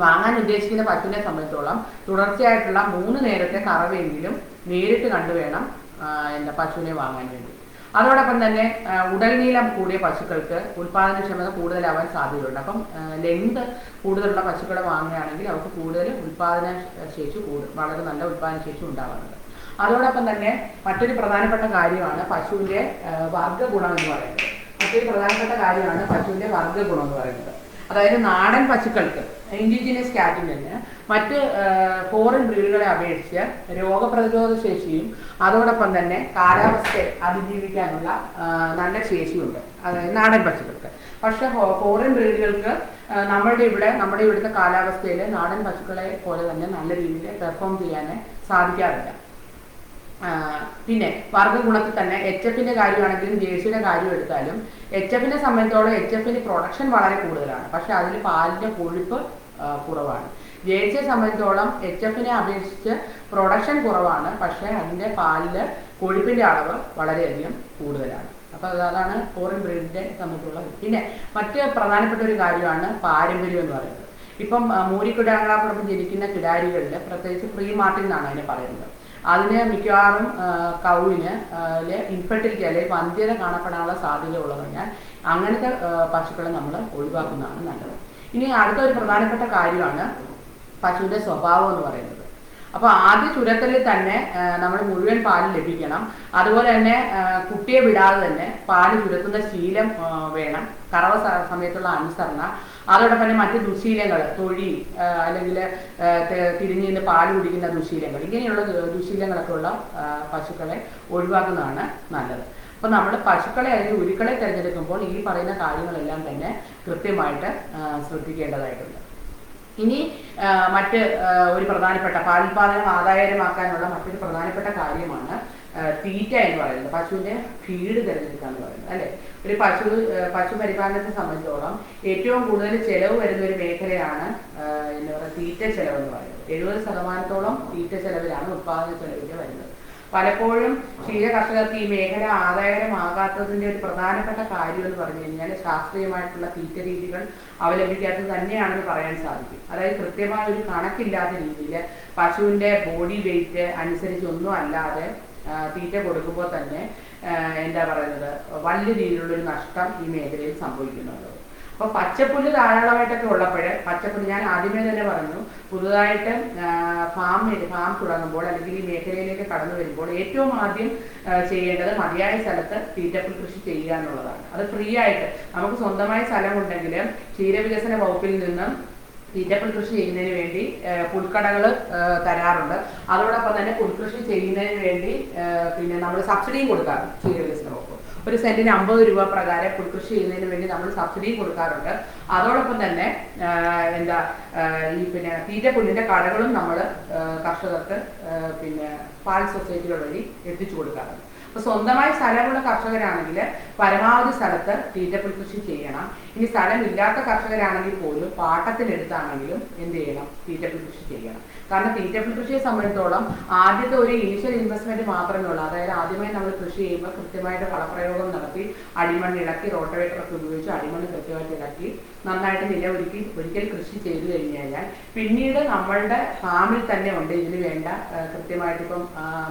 വാങ്ങാൻ ഉദ്ദേശിക്കുന്ന പശുവിനെ സംബന്ധിച്ചോളം തുടർച്ചയായിട്ടുള്ള 3 നേരത്തെ കറവയെങ്കിലും നേരിട്ട് കണ്ടുവേണം പശുവിനെ വാങ്ങാൻ വേണ്ടി. അതോടൊപ്പം തന്നെ ഉടൽനീളം കൂടിയ പശുക്കൾക്ക് ഉൽപാദനക്ഷമത കൂടുതലാവാൻ സാധ്യതയുണ്ട്. അപ്പം ലെങ്ത് കൂടുതലുള്ള പശുക്കളെ വാങ്ങുകയാണെങ്കിൽ അവർക്ക് കൂടുതൽ ഉൽപാദന ശേഷി വളരെ നല്ല ഉൽപാദന ശേഷി ഉണ്ടാകുന്നത്. അതോടൊപ്പം തന്നെ മറ്റൊരു പ്രധാനപ്പെട്ട കാര്യമാണ് പശുവിന്റെ വർഗ്ഗഗുണം എന്ന് പറയുന്നത്. അതായത് നാടൻ പശുക്കൾക്ക് ഇൻഡിജിനസ് കാറ്റിന് മറ്റ് ഫോറിൻ ബ്രീഡുകളെ അപേക്ഷിച്ച് രോഗപ്രതിരോധ ശേഷിയും അതോടൊപ്പം തന്നെ കാലാവസ്ഥയെ അതിജീവിക്കാനുള്ള നല്ല ശേഷിയുണ്ട് അതായത് നാടൻ പശുക്കൾക്ക്. പക്ഷെ ഫോറിൻ ബ്രീഡുകൾക്ക് നമ്മുടെ ഇവിടുത്തെ കാലാവസ്ഥയിൽ നാടൻ പശുക്കളെ പോലെ തന്നെ നല്ല രീതിയിൽ പെർഫോം ചെയ്യാൻ സാധിക്കാറില്ല. പിന്നെ വർഗ്ഗഗുണത്തിൽ തന്നെ HFന്റെ കാര്യമാണെങ്കിലും ജേഴ്സിയുടെ കാര്യം എടുത്താലും HFനെ സംബന്ധിച്ചോളം HFന് പ്രൊഡക്ഷൻ വളരെ കൂടുതലാണ്, പക്ഷെ അതിൽ പാലിന്റെ കൊഴുപ്പ് കുറവാണ്. ജേഴ്സിയെ സംബന്ധിച്ചോളം HFനെ അപേക്ഷിച്ച് പ്രൊഡക്ഷൻ കുറവാണ്, പക്ഷെ അതിന്റെ പാലില് കൊഴുപ്പിന്റെ അളവ് വളരെയധികം കൂടുതലാണ്. അപ്പൊ അതാണ് ഫോറിൻ ബ്രീഡിനെ സംബന്ധിച്ചുള്ളത്. പിന്നെ മറ്റ് പ്രധാനപ്പെട്ട ഒരു കാര്യമാണ് പാരമ്പര്യം എന്ന് പറയുന്നത്. ഇപ്പം മൂരിക്കിടാങ്ങളോടൊപ്പം ജനിക്കുന്ന കിടാരികളിൽ പ്രത്യേകിച്ച് പ്രീ മാർട്ടിൻ എന്നാണ് അതിനെ പറയുന്നത്. അതിന് മിക്കവാറും കൗവിന് ഇൻഫെർട്ടിലിറ്റി അല്ലെങ്കിൽ വന്ധ്യത കാണപ്പെടാനുള്ള സാധ്യത ഉള്ളതിനാൽ അങ്ങനത്തെ പശുക്കളെ നമ്മൾ ഒഴിവാക്കുന്നതാണ് നല്ലത്. ഇനി അടുത്ത ഒരു പ്രധാനപ്പെട്ട കാര്യമാണ് പശുവിന്റെ സ്വഭാവം എന്ന് പറയുന്നത്. അപ്പോൾ ആദ്യ ചുരത്തലിൽ തന്നെ നമ്മൾ മുഴുവൻ പാല് ലഭിക്കണം. അതുപോലെ തന്നെ കുട്ടിയെ വിടാതെ തന്നെ പാല് ചുരത്തുന്ന ശീലം വേണം, കറവ സമയത്തുള്ള അനുസരണ, അതോടൊപ്പം തന്നെ മറ്റ് ദുശീലങ്ങൾ, തൊഴി അല്ലെങ്കിൽ തിരിഞ്ഞു നിന്ന് പാല് കുടിക്കുന്ന ദുശീലങ്ങൾ, ഇങ്ങനെയുള്ള ദുശീലങ്ങളൊക്കെ ഉള്ള പശുക്കളെ ഒഴിവാക്കുന്നതാണ് നല്ലത്. അപ്പോൾ നമ്മൾ പശുക്കളെ അല്ലെങ്കിൽ ഉരുക്കളെ തിരഞ്ഞെടുക്കുമ്പോൾ ഈ പറയുന്ന കാര്യങ്ങളെല്ലാം തന്നെ കൃത്യമായിട്ട് ശ്രദ്ധിക്കേണ്ടതായിട്ടുണ്ട്. ഇനി മറ്റ് ഒരു പ്രധാനപ്പെട്ട പാലുൽപാദനം ആദായകരമാക്കാനുള്ള മറ്റൊരു പ്രധാനപ്പെട്ട കാര്യമാണ് തീറ്റ എന്ന് പറയുന്നത്. പശുവിന്റെ ഫീഡ് തിരഞ്ഞെടുക്കുക എന്ന് പറയുന്നത് അല്ലെ. ഒരു പശു പരിപാലനത്തെ സംബന്ധിച്ചോളം ഏറ്റവും കൂടുതൽ ചെലവ് വരുന്ന ഒരു മേഖലയാണ് എന്താ പറയുക തീറ്റ ചെലവ് എന്ന് പറയുന്നത്. 70% തീറ്റ ചെലവിലാണ് ഉത്പാദന ചെലവിൽ വരുന്നത്. പലപ്പോഴും ക്ഷീര കർഷകർക്ക് ഈ മേഖല ആദായകരമാകാത്തതിന്റെ ഒരു പ്രധാനപ്പെട്ട കാര്യം എന്ന് പറഞ്ഞു കഴിഞ്ഞാൽ ശാസ്ത്രീയമായിട്ടുള്ള തീറ്റ രീതികൾ അവലംബിക്കാത്തത് തന്നെയാണെന്ന് പറയാൻ സാധിക്കും. അതായത് കൃത്യമായ ഒരു കണക്കില്ലാത്ത രീതിയിൽ പശുവിന്റെ ബോഡി വെയിറ്റ് അനുസരിച്ച് ഒന്നും അല്ലാതെ തീറ്റ കൊടുക്കുമ്പോൾ തന്നെ എന്താ പറയുന്നത് വലിയ രീതിയിലുള്ളൊരു നഷ്ടം ഈ മേഖലയിൽ സംഭവിക്കുന്നുണ്ട്. അപ്പോൾ പച്ചപ്പുല്ല് ധാരാളമായിട്ടൊക്കെ ഉള്ളപ്പോൾ പച്ചപ്പുല്ല് ഞാൻ ആദ്യമേ തന്നെ പറഞ്ഞു, പുതുതായിട്ട് ഫാം തുടങ്ങുമ്പോൾ അല്ലെങ്കിൽ ഈ മേഖലയിലേക്ക് കടന്നു വരുമ്പോൾ ഏറ്റവും ആദ്യം ചെയ്യേണ്ടത് മതിയായ സ്ഥലത്ത് തീറ്റപ്പുൽ കൃഷി ചെയ്യുക എന്നുള്ളതാണ്. അത് ഫ്രീ ആയിട്ട് നമുക്ക് സ്വന്തമായി സ്ഥലമുണ്ടെങ്കിൽ ക്ഷീരവികസന വകുപ്പിൽ നിന്നും തീറ്റപ്പുൽ കൃഷി ചെയ്യുന്നതിന് വേണ്ടി പുൽക്കടകൾ തരാറുണ്ട്. അതോടൊപ്പം തന്നെ പുൽകൃഷി ചെയ്യുന്നതിന് വേണ്ടി പിന്നെ നമ്മൾ സബ്സിഡിയും കൊടുക്കാറുണ്ട്. ക്ഷീരവികസന വകുപ്പ് ഒരു സെന്റിന് 50 രൂപ പ്രകാരം പുൽകൃഷി ചെയ്യുന്നതിന് വേണ്ടി നമ്മൾ സബ്സിഡിയും കൊടുക്കാറുണ്ട്. അതോടൊപ്പം തന്നെ ഈ പിന്നെ തീറ്റപ്പുല്ലിന്റെ കടകളും നമ്മൾ കർഷകർക്ക് പിന്നെ പാൽ സൊസൈറ്റികൾ വഴി എത്തിച്ചു കൊടുക്കാറുണ്ട്. അപ്പോൾ സ്വന്തമായി സ്ഥലമുള്ള കർഷകരാണെങ്കിൽ പരമാവധി സ്ഥലത്ത് തീറ്റപ്പുൽ കൃഷി ചെയ്യണം. ഇനി സ്ഥലമില്ലാത്ത കർഷകരാണെങ്കിൽ പോലും പാട്ടത്തിനെടുത്താണെങ്കിലും എന്ത് ചെയ്യണം, തീറ്റപ്പുൽ കൃഷി ചെയ്യണം. കാരണം തീറ്റപ്പുൽ കൃഷിയെ സംബന്ധിച്ചോളം ആദ്യത്തെ ഒരു ഇനിഷ്യൽ ഇൻവെസ്റ്റ്മെന്റ് മാത്രമേ ഉള്ളൂ. അതായത് ആദ്യമായി നമ്മൾ കൃഷി ചെയ്യുമ്പോൾ കൃത്യമായിട്ട് വളപ്രയോഗം നടത്തി അടിമണ്ണ് ഇളക്കി റോട്ടവേറ്ററൊക്കെ ഉപയോഗിച്ച് അടിമണ്ണ് കൃത്യമായിട്ട് ഇളക്കി നന്നായിട്ട് ഒരിക്കൽ കൃഷി ചെയ്തു കഴിഞ്ഞു കഴിഞ്ഞാൽ പിന്നീട് നമ്മളുടെ ഫാമിൽ തന്നെ ഉണ്ട് ഇതിന് വേണ്ട കൃത്യമായിട്ട് ഇപ്പം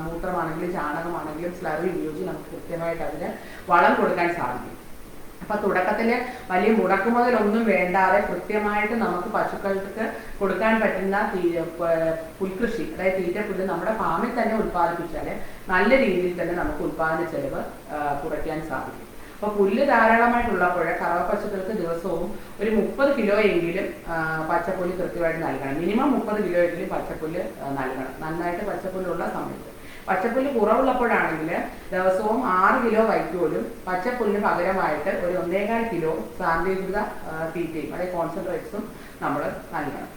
മൂത്രമാണെങ്കിലും ചാണകമാണെങ്കിലും സ്ലറി ഉപയോഗിച്ച് നമുക്ക് കൃത്യമായിട്ട് അതിന് വളം കൊടുക്കാൻ സാധിക്കും. അപ്പൊ തുടക്കത്തില് വലിയ മുടക്കുമുതലൊന്നും വേണ്ടാതെ കൃത്യമായിട്ട് നമുക്ക് പശുക്കൾക്ക് കൊടുക്കാൻ പറ്റുന്ന പുൽകൃഷി, അതായത് തീറ്റപ്പുല്ല് നമ്മുടെ ഫാമിൽ തന്നെ ഉത്പാദിപ്പിച്ചാൽ നല്ല രീതിയിൽ തന്നെ നമുക്ക് ഉത്പാദന ചെലവ് കുറയ്ക്കാൻ സാധിക്കും. അപ്പൊ പുല്ല് ധാരാളമായിട്ടുള്ളപ്പോൾ കറവ പശുക്കൾക്ക് ദിവസവും ഒരു 30 കിലോ എങ്കിലും പച്ചപ്പുല്ല് കൃത്യമായിട്ട് നൽകണം. മിനിമം 30 കിലോ എങ്കിലും പച്ചപ്പുല്ല് നൽകണം. നന്നായിട്ട് പച്ചപ്പുല്ലുള്ള സമയത്ത്. പച്ചപ്പുല്ല് കുറവുള്ളപ്പോഴാണെങ്കിൽ ദിവസവും 6 കിലോ വൈക്കോലും പച്ചപ്പുല്ലിന് പകരമായിട്ട് ഒരു 1.25 കിലോ സാന്ദ്രീകൃത തീറ്റയും അതായത് കോൺസെൻട്രേറ്റ്സും നമ്മൾ നൽകണം.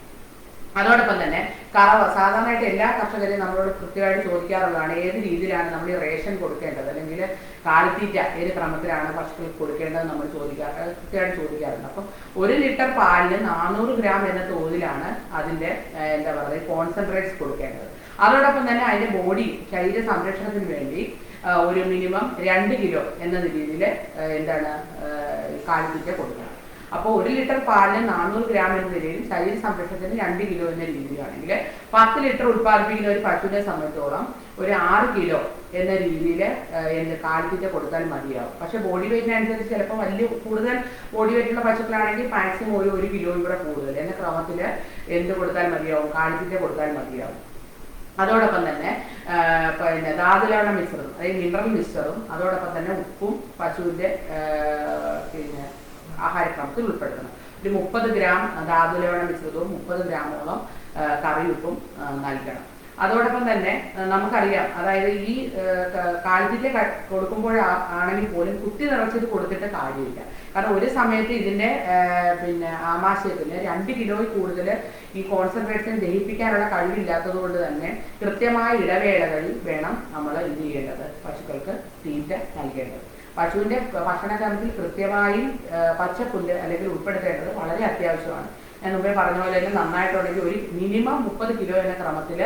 അതോടൊപ്പം തന്നെ കറവ സാധാരണയായിട്ട് എല്ലാ കർഷകരെയും നമ്മളോട് കൃത്യമായിട്ട് ചോദിക്കാറുള്ളതാണ് ഏത് രീതിയിലാണ് നമ്മൾ ഈ റേഷൻ കൊടുക്കേണ്ടത് അല്ലെങ്കിൽ കാലിത്തീറ്റ ഏത് ക്രമത്തിലാണ് പശുക്കൾക്ക് കൊടുക്കേണ്ടത് നമ്മൾ കൃത്യമായിട്ട് ചോദിക്കാറുണ്ട്. അപ്പം 1 ലിറ്റർ പാലിന് 400 ഗ്രാം എന്ന തോതിലാണ് അതിൻ്റെ കോൺസെൻട്രേറ്റ്സ് കൊടുക്കേണ്ടത്. അതോടൊപ്പം തന്നെ അതിൻ്റെ ബോഡി ശരീര സംരക്ഷണത്തിന് വേണ്ടി ഒരു മിനിമം 2 കിലോ എന്ന രീതിയിൽ കാലിത്തീറ്റ കൊടുക്കണം. അപ്പോൾ 1 ലിറ്റർ പാലിന് 400 ഗ്രാം എന്ന നിലയിൽ ശരീര സംരക്ഷണത്തിന് 2 കിലോ എന്ന രീതിയിലാണെങ്കിൽ 10 ലിറ്റർ ഉത്പാദിപ്പിക്കുന്ന ഒരു പശുവിനെ സംബന്ധിച്ചോളം ഒരു 6 കിലോ എന്ന രീതിയിൽ കാലിത്തീറ്റ കൊടുത്താൽ മതിയാവും. പക്ഷെ ബോഡി വെയിറ്റിനനുസരിച്ച് ചിലപ്പോൾ വലിയ കൂടുതൽ ബോഡി വെയിറ്റുള്ള പശുക്കളാണെങ്കിൽ മാക്സിമം ഒരു കിലോ കൂടെ കൂടുതൽ എന്ന ക്രമത്തിൽ കൊടുത്താൽ മതിയാവും, കാലിത്തീറ്റ കൊടുത്താൽ മതിയാവും. അതോടൊപ്പം തന്നെ ധാതുലവണ മിശ്രിതം അതായത് മിനറൽ മിക്സ്ചറും അതോടൊപ്പം തന്നെ ഉപ്പും പശുവിൻ്റെ ആഹാരക്രമത്തിൽ ഉൾപ്പെടുത്തണം. ഒരു 30 ഗ്രാം ധാതുലവണ മിശ്രിതവും 30 ഗ്രാമോളം കറിയുപ്പും നൽകണം. അതോടൊപ്പം തന്നെ നമുക്കറിയാം, അതായത് ഈ കാലിത്തീറ്റ കൊടുക്കുമ്പോഴാണെങ്കിൽ പോലും കുത്തി നിറച്ചിട്ട് കൊടുത്തിട്ട് കാര്യമില്ല. കാരണം ഒരു സമയത്ത് ഇതിൻ്റെ ആമാശയത്തിന് 2 കിലോയിൽ കൂടുതൽ ഈ കോൺസെൻട്രേറ്റ്സിനെ ദഹിപ്പിക്കാനുള്ള കഴിവില്ലാത്തത് കൊണ്ട് തന്നെ കൃത്യമായ ഇടവേളകളിൽ വേണം നമ്മൾ എന്ത് ചെയ്യേണ്ടത്, പശുക്കൾക്ക് തീറ്റ നൽകേണ്ടത്. പശുവിൻ്റെ ഭക്ഷണക്രമത്തിൽ കൃത്യമായും പച്ചപ്പുല്ല് അല്ലെങ്കിൽ ഉൾപ്പെടുത്തേണ്ടത് വളരെ അത്യാവശ്യമാണ്. ഞാൻ മുമ്പേ പറഞ്ഞ പോലെ തന്നെ നന്നായിട്ടുണ്ടെങ്കിൽ ഒരു മിനിമം 30 കിലോ എന്ന ക്രമത്തിൽ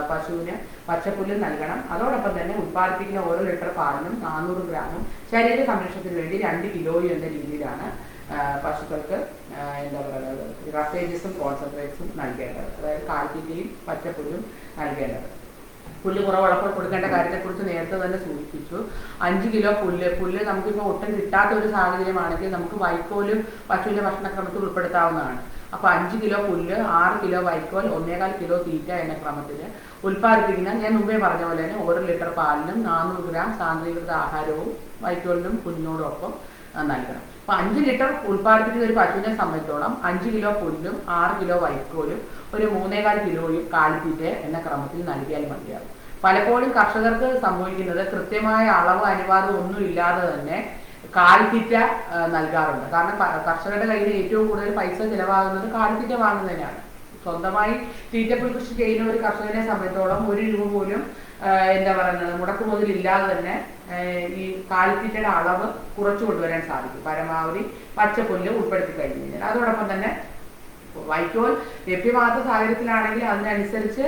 പശുവിന് പച്ചപ്പുല്ല് നൽകണം. അതോടൊപ്പം തന്നെ ഉത്പാദിപ്പിക്കുന്ന ഓരോ ലിറ്റർ പാലിനും 400 ഗ്രാമും ശരീര സംരക്ഷണത്തിന് വേണ്ടി 2 കിലോയും എന്ന രീതിയിലാണ് പശുക്കൾക്ക് റഫേജസും കോൺസെൻട്രേറ്റ്സും നൽകേണ്ടത്. അതായത് കാലിത്തീറ്റയും പച്ചപ്പുല്ലും നൽകേണ്ടത്. പുല്ല് കുറവുള്ളപ്പോൾ കൊടുക്കേണ്ട കാര്യത്തെക്കുറിച്ച് നേരത്തെ തന്നെ സൂചിപ്പിച്ചു. 5 കിലോ പുല്ല് നമുക്കിപ്പോൾ ഒട്ടും കിട്ടാത്ത ഒരു സാഹചര്യമാണെങ്കിൽ നമുക്ക് വൈക്കോലും പശുവിൻ്റെ ഭക്ഷണക്രമത്തിൽ ഉൾപ്പെടുത്താവുന്നതാണ്. അപ്പോൾ 5 കിലോ പുല്ല്, 6 കിലോ വൈക്കോൽ, 1.25 കിലോ തീറ്റ എന്ന ക്രമത്തിൽ ഉൽപ്പാദിപ്പിക്കുന്ന ഞാൻ മുമ്പേ പറഞ്ഞ പോലെ തന്നെ 1 ലിറ്റർ പാലിനും 400 ഗ്രാം സാന്ദ്രീകൃത ആഹാരവും വൈക്കോലിനും പുല്ലിനോടൊപ്പം നൽകണം. അപ്പോൾ 5 ലിറ്റർ ഉൽപ്പാദിപ്പിക്കുന്ന ഒരു പശുവിനെ സംബന്ധിച്ചോളം 5 കിലോ പുല്ലും 6 കിലോ വൈക്കോലും ഒരു 3.25 കിലോയും കാലിത്തീറ്റ എന്ന ക്രമത്തിൽ നൽകിയാൽ മതിയാകും. പലപ്പോഴും കർഷകർക്ക് സംഭവിക്കുന്നത് കൃത്യമായ അളവ് അനുപാതം ഒന്നും ഇല്ലാതെ തന്നെ കാലിത്തീറ്റ നൽകാറുണ്ട്. കാരണം കർഷകരുടെ കയ്യിൽ ഏറ്റവും കൂടുതൽ പൈസ ചിലവാകുന്നത് കാലിത്തീറ്റ വാങ്ങുന്നതിനാണ്. സ്വന്തമായി തീറ്റപ്പുൽ കൃഷി ചെയ്യുന്ന ഒരു കർഷകനെ സംബന്ധിച്ചോളം 1 രൂപ പോലും മുടക്കുമുതലില്ലാതെ തന്നെ ഈ കാലിത്തീറ്റയുടെ അളവ് കുറച്ചു കൊണ്ടുവരാൻ സാധിക്കും, പരമാവധി പച്ചപ്പുല്ല് ഉൾപ്പെടുത്തി കഴിഞ്ഞു കഴിഞ്ഞാൽ. അതോടൊപ്പം തന്നെ വൈക്കോൽ ലഭ്യമാകാത്ത സാഹചര്യത്തിലാണെങ്കിൽ അതിനനുസരിച്ച്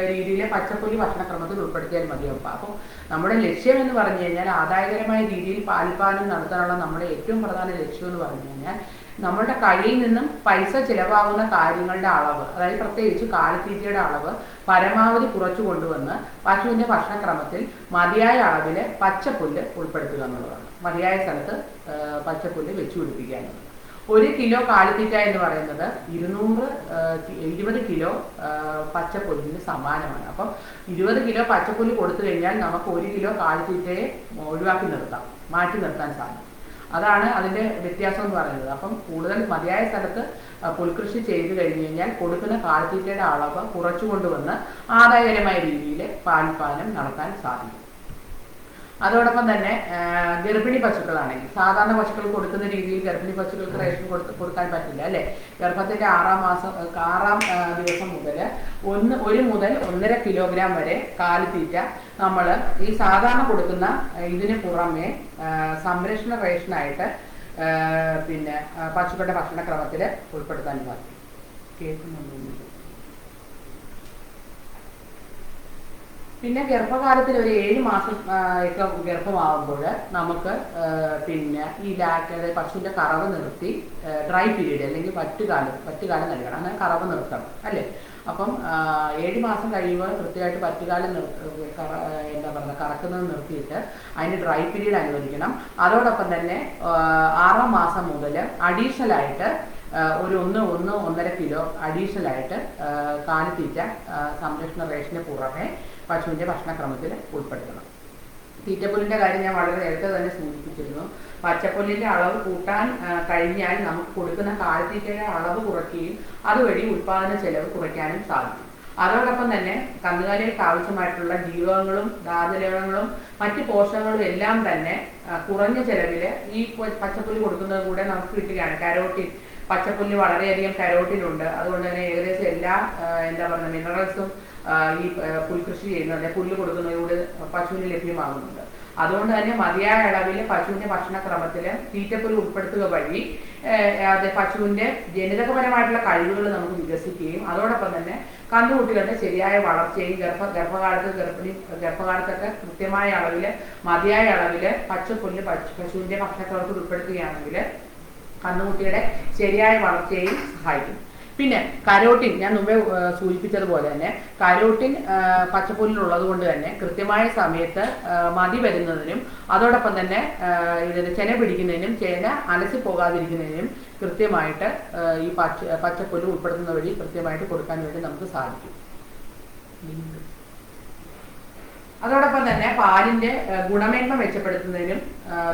രീതിയിൽ പച്ചപ്പുല്ല് ഭക്ഷണക്രമത്തിൽ ഉൾപ്പെടുത്തിയാൽ മതിയാവും. അപ്പോൾ നമ്മുടെ ലക്ഷ്യം എന്ന് പറഞ്ഞു കഴിഞ്ഞാൽ ആദായകരമായ രീതിയിൽ പാൽപ്പാലനം നടത്താനുള്ള നമ്മുടെ ഏറ്റവും പ്രധാന ലക്ഷ്യം എന്ന് പറഞ്ഞു കഴിഞ്ഞാൽ നമ്മളുടെ കയ്യിൽ നിന്നും പൈസ ചിലവാകുന്ന കാര്യങ്ങളുടെ അളവ്, അതായത് പ്രത്യേകിച്ച് കാലിത്തീറ്റയുടെ അളവ് പരമാവധി കുറച്ചു കൊണ്ടുവന്ന് പശുവിൻ്റെ ഭക്ഷണക്രമത്തിൽ മതിയായ അളവിൽ പച്ചപ്പുല്ല് ഉൾപ്പെടുത്തുക എന്നുള്ളതാണ്. മതിയായ സ്ഥലത്ത് പച്ചപ്പുല്ല് വെച്ചു പിടിപ്പിക്കുക എന്നുള്ളത്. 1 കിലോ കാലിത്തീറ്റ എന്ന് പറയുന്നത് 20 കിലോ പച്ചപ്പുല്ലിന് സമാനമാണ്. അപ്പം 20 കിലോ പച്ചപ്പുല്ല് കൊടുത്തു കഴിഞ്ഞാൽ നമുക്ക് 1 കിലോ കാലിത്തീറ്റയെ ഒഴിവാക്കി നിർത്താം, മാറ്റി നിർത്താൻ സാധിക്കും. അതാണ് അതിൻ്റെ വ്യത്യാസം എന്ന് പറയുന്നത്. അപ്പം കൂടുതൽ മതിയായ സ്ഥലത്ത് പുൽകൃഷി ചെയ്തു കഴിഞ്ഞു കഴിഞ്ഞാൽ കൊടുക്കുന്ന കാലിത്തീറ്റയുടെ അളവ് കുറച്ചുകൊണ്ടുവന്ന് ആദായകരമായ രീതിയിൽ പാൽപാലനം നടത്താൻ സാധിക്കും. അതോടൊപ്പം തന്നെ ഗർഭിണി പശുക്കളാണെങ്കിൽ സാധാരണ പശുക്കൾ കൊടുക്കുന്ന രീതിയിൽ ഗർഭിണി പശുക്കൾക്ക് റേഷൻ കൊടുക്കാൻ പറ്റില്ല അല്ലേ. ഗർഭത്തിന്റെ 6ാം ദിവസം മുതൽ 1 മുതൽ 1.5 കിലോഗ്രാം വരെ കാലിത്തീറ്റ നമ്മൾ ഈ സാധാരണ കൊടുക്കുന്ന ഇതിന് പുറമെ സംരക്ഷണ റേഷനായിട്ട് പിന്നെ പശുക്കളുടെ ഭക്ഷണക്രമത്തിൽ ഉൾപ്പെടുത്താൻ സാധിക്കും. കേൾക്കുന്നുണ്ടോ? പിന്നെ ഗർഭകാലത്തിൽ ഒരു 7 മാസം ഒക്കെ ഗർഭമാകുമ്പോൾ നമുക്ക് പിന്നെ ഈ പശുവിൻ്റെ കറവ് നിർത്തി ഡ്രൈ പീരീഡ് അല്ലെങ്കിൽ പറ്റുകാലം നൽകണം. അങ്ങനെ കറവ് നിർത്തണം അല്ലേ. അപ്പം 7 മാസം കഴിയുമ്പോൾ കൃത്യമായിട്ട് പറ്റുകാലം എന്താ പറയുക കറക്കുന്നത് നിർത്തിയിട്ട് അതിന് ഡ്രൈ പീരീഡ് അനുവദിക്കണം. അതോടൊപ്പം തന്നെ 6ാം മാസം മുതൽ അഡീഷണലായിട്ട് ഒരു 1.5 കിലോ അഡീഷണലായിട്ട് കാലിത്തീറ്റ സംരക്ഷണ റേഷന് പുറമെ പശുവിൻ്റെ ഭക്ഷണക്രമത്തിൽ ഉൾപ്പെടുത്തണം. തീറ്റപ്പുല്ലിൻ്റെ കാര്യം ഞാൻ വളരെ നേരത്തെ തന്നെ സൂചിപ്പിച്ചിരുന്നു. പച്ചപ്പുല്ലിൻ്റെ അളവ് കൂട്ടാൻ കഴിഞ്ഞാൽ നമുക്ക് കൊടുക്കുന്ന കാലിത്തീറ്റയുടെ അളവ് കുറയ്ക്കുകയും അതുവഴി ഉൽപ്പാദന ചെലവ് കുറയ്ക്കാനും സാധിക്കും. അതോടൊപ്പം തന്നെ കന്നുകാലികൾക്ക് ആവശ്യമായിട്ടുള്ള ജീവകങ്ങളും ധാതുലവണങ്ങളും മറ്റ് പോഷകങ്ങളും എല്ലാം തന്നെ കുറഞ്ഞ ചെലവിൽ ഈ പച്ചപ്പുല്ല് കൊടുക്കുന്നത് കൂടെ നമുക്ക് കിട്ടുകയാണ്. കരോട്ടിൻ, പച്ചപ്പുല്ല് വളരെയധികം കരോട്ടിനുണ്ട്. അതുകൊണ്ട് തന്നെ ഏകദേശം എല്ലാ എന്താ പറയുക മിനറൽസും ഈ പുൽകൃഷി ചെയ്യുന്നത് പുല്ല് കൊടുക്കുന്നതിലൂടെ പശുവിന് ലഭ്യമാകുന്നുണ്ട്. അതുകൊണ്ട് തന്നെ മതിയായ അളവിൽ പശുവിൻ്റെ ഭക്ഷണക്രമത്തിൽ തീറ്റപ്പുല്ല് ഉൾപ്പെടുത്തുക വഴി പശുവിൻ്റെ ജനിതകപരമായിട്ടുള്ള കഴിവുകൾ നമുക്ക് വികസിക്കുകയും അതോടൊപ്പം തന്നെ കന്നുകുട്ടികളുടെ ശരിയായ വളർച്ചയും ഗർഭകാലത്തൊക്കെ കൃത്യമായ അളവിൽ മതിയായ അളവിൽ പച്ചപ്പുല്ല് പശുവിൻ്റെ ഭക്ഷണക്രമത്തിൽ ഉൾപ്പെടുത്തുകയാണെങ്കിൽ കന്നുകുട്ടിയുടെ ശരിയായ വളർച്ചയെയും സഹായിക്കും. പിന്നെ കരോട്ടിൻ ഞാൻ മുമ്പേ സൂചിപ്പിച്ചതുപോലെ തന്നെ കരോട്ടിൻ പച്ചപ്പുല്ലിലുള്ളത് കൊണ്ട് തന്നെ കൃത്യമായ സമയത്ത് മതി വരുന്നതിനും അതോടൊപ്പം തന്നെ ഇതിന് ചെന പിടിക്കുന്നതിനും ചെന അലസി പോകാതിരിക്കുന്നതിനും കൃത്യമായിട്ട് ഈ പച്ചപ്പുല്ല് ഉൾപ്പെടുത്തുന്ന വഴി കൃത്യമായിട്ട് കൊടുക്കാൻ വേണ്ടി നമുക്ക് സാധിക്കും. അതോടൊപ്പം തന്നെ പാലിൻ്റെ ഗുണമേന്മ മെച്ചപ്പെടുത്തുന്നതിനും